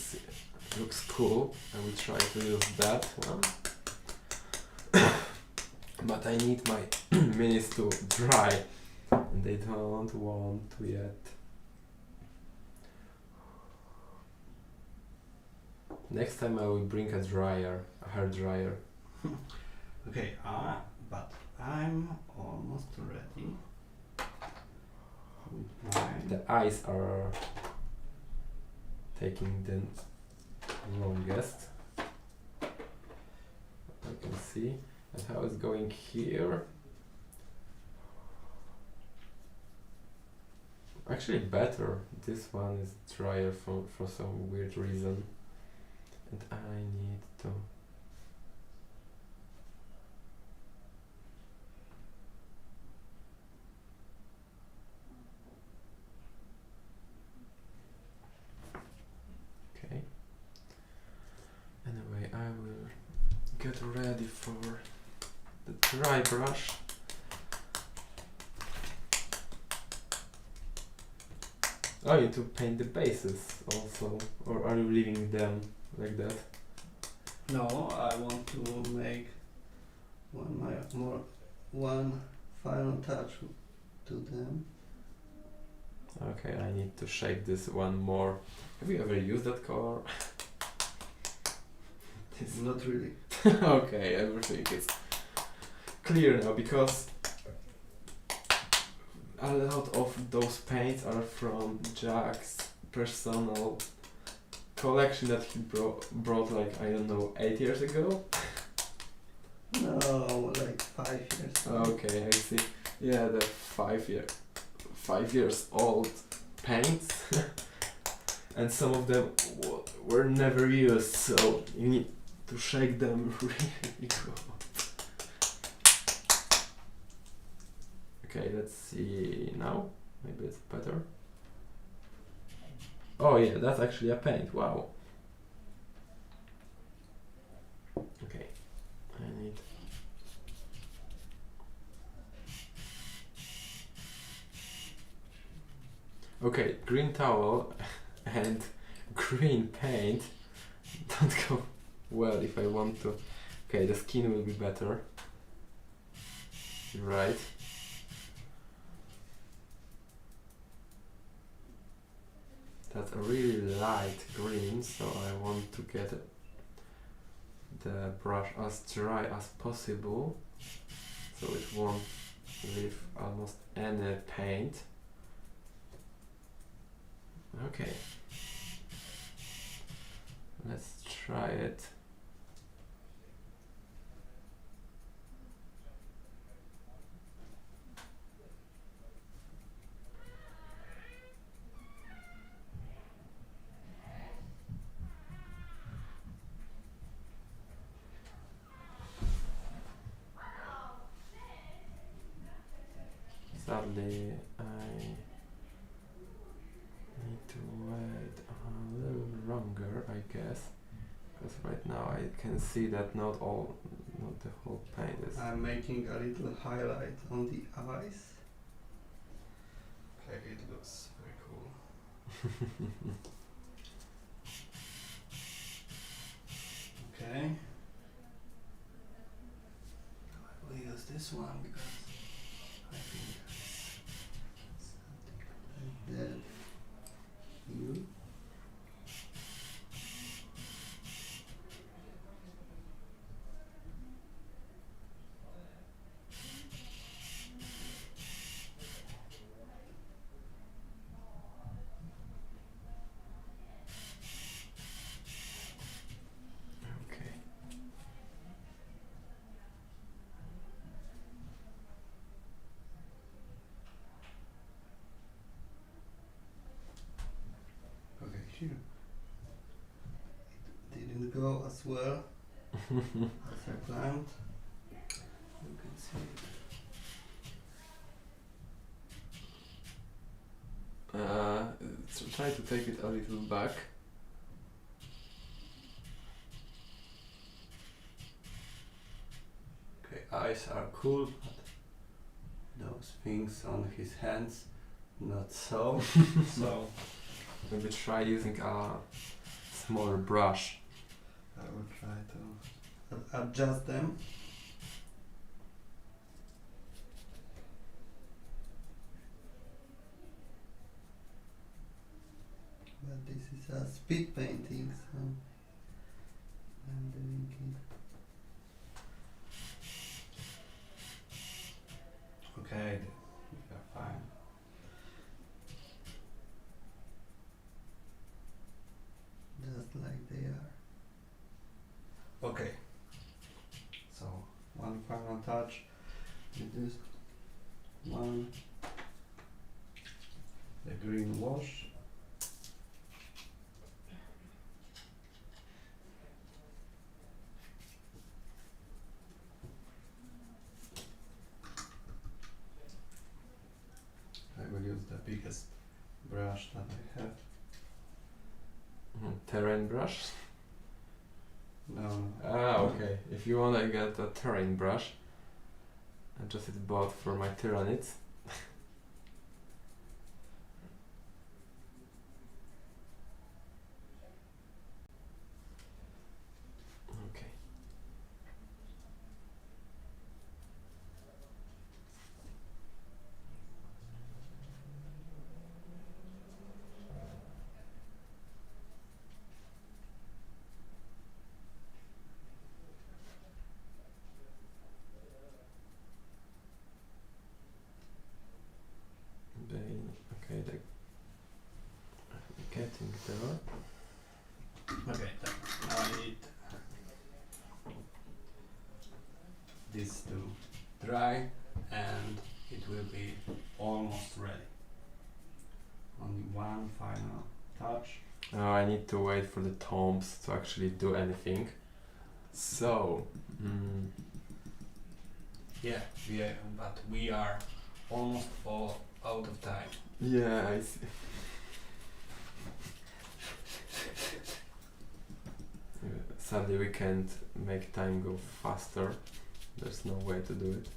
looks cool. I will try to use that one. But I need my minis to dry, and they don't want to yet. Next time I will bring a dryer, a hair dryer. Okay, but I'm almost ready. With mine. The eyes are taking the longest. I can see. And how it's going here. Actually better. This one is drier for some weird reason. And I need to... Okay. Anyway, I will get ready for the dry brush. Oh, you need to paint the bases also, or are you leaving them like that? No, I want to make one final touch to them. Okay, I need to shake this one more. Have you ever used that color? Not really. Okay, everything is clear now, because a lot of those paints are from Jack's personal collection that he brought like, I don't know, 8 years ago? No, like 5 years. Okay, I see. Yeah, the 5 years old paints. And some of them were never used, so you need to shake them really good. Okay, let's see now. Maybe it's better. Oh yeah, that's actually a paint. Wow. Okay, I need green towel and green paint don't go well if I want to. Okay, the skin will be better. You're right. That's a really light green, so I want to get the brush as dry as possible, so it won't leave almost any paint. Okay, let's try it. Sadly, I need to wait a little longer, I guess, because right now I can see that not the whole paint is. I'm making a little highlight on the eyes. Okay, it looks very cool. Okay. I will use this one because I think something like that. You. Okay. Okay, here. It didn't go as well as I planned. You can see it. Try to take it a little back. Okay, eyes are cool, but those things on his hands, not so. So Maybe try using a smaller brush. I will try to adjust them. But this is a speed painting, so I'm doing it. Okay, we are fine. Just like they are. Okay. So one final touch with this one, the green wash. I will use the biggest brush that I have. Terrain brush? No. Ah, okay. If you want, I got a terrain brush. I just bought for my Tyranids. Okay. Okay, getting there. Okay, then now I need this to dry and it will be almost ready. Only one final touch. Oh, I need to wait for the tombs to actually do anything. So, Yeah, but we are almost all out of time. yeah, I see. Sadly, we can't make time go faster. There's no way to do it.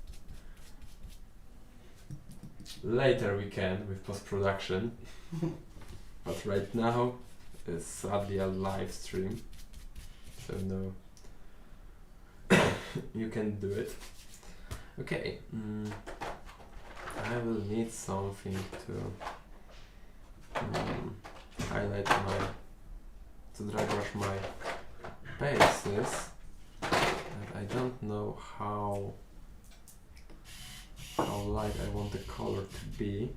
Later we can with post-production. but right now it's sadly a live stream, so no, you can do it. Okay, I will need something to highlight to dry brush my bases, and I don't know how light I want the color to be.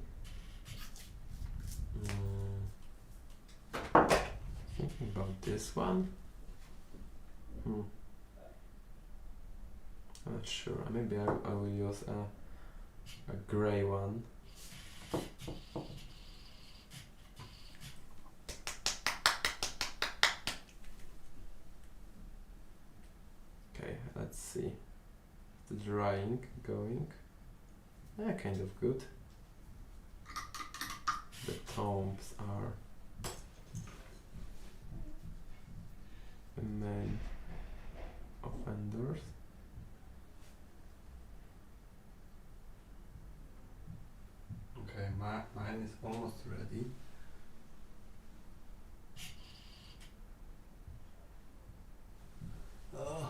Thinking about this one. I'm not sure. Maybe I will use a gray one. Okay, let's see. The drying going. Kind of good. The tones are the main offenders. Okay, mine is almost ready. Oh.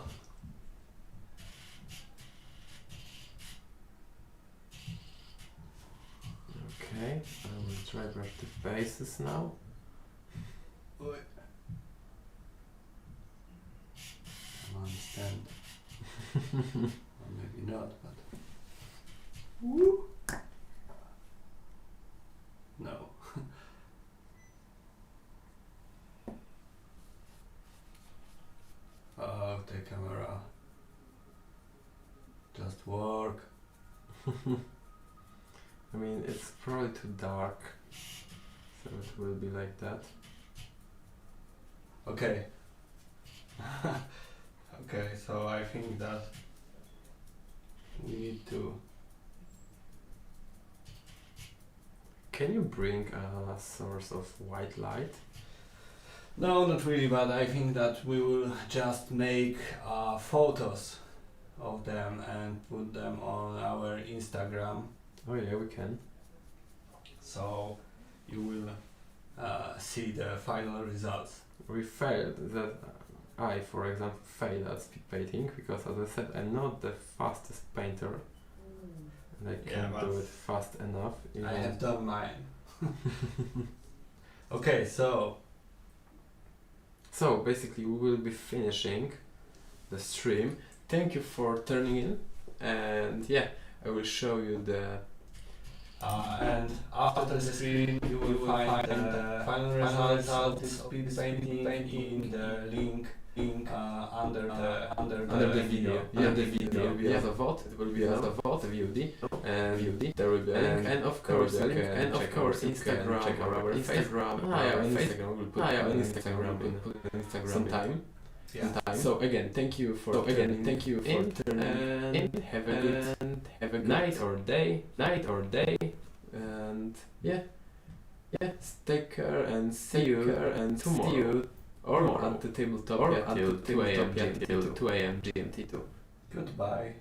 Okay, I will dry brush the bases now. Oi. I understand. Or maybe not, but. Woo. No. Oh, the camera. Just work. I mean, it's probably too dark, so it will be like that. Okay. Okay, so I think that we need to. Can you bring a source of white light? No, not really, but I think that we will just make photos of them and put them on our Instagram. Oh yeah, we can. So you will see the final results. We failed. That I, for example, failed at speed painting because, as I said, I'm not the fastest painter, and I can't do it fast enough. I have done mine. Okay, so basically we will be finishing the stream. Thank you for turning in, and yeah, I will show you the. And after the stream, you will find the final results of the speed painting in the link under the video. Yeah, the video. There will be as a vote. It will be as a vote. The VOD and VOD. There will be a link, and of course Instagram. Check our Instagram. Instagram. We'll put Instagram sometime. Yeah. So again, thank you for turning in. Have a good night or day, and yeah, take care and see you tomorrow or at the tabletop till 2 a.m. GMT2. Goodbye.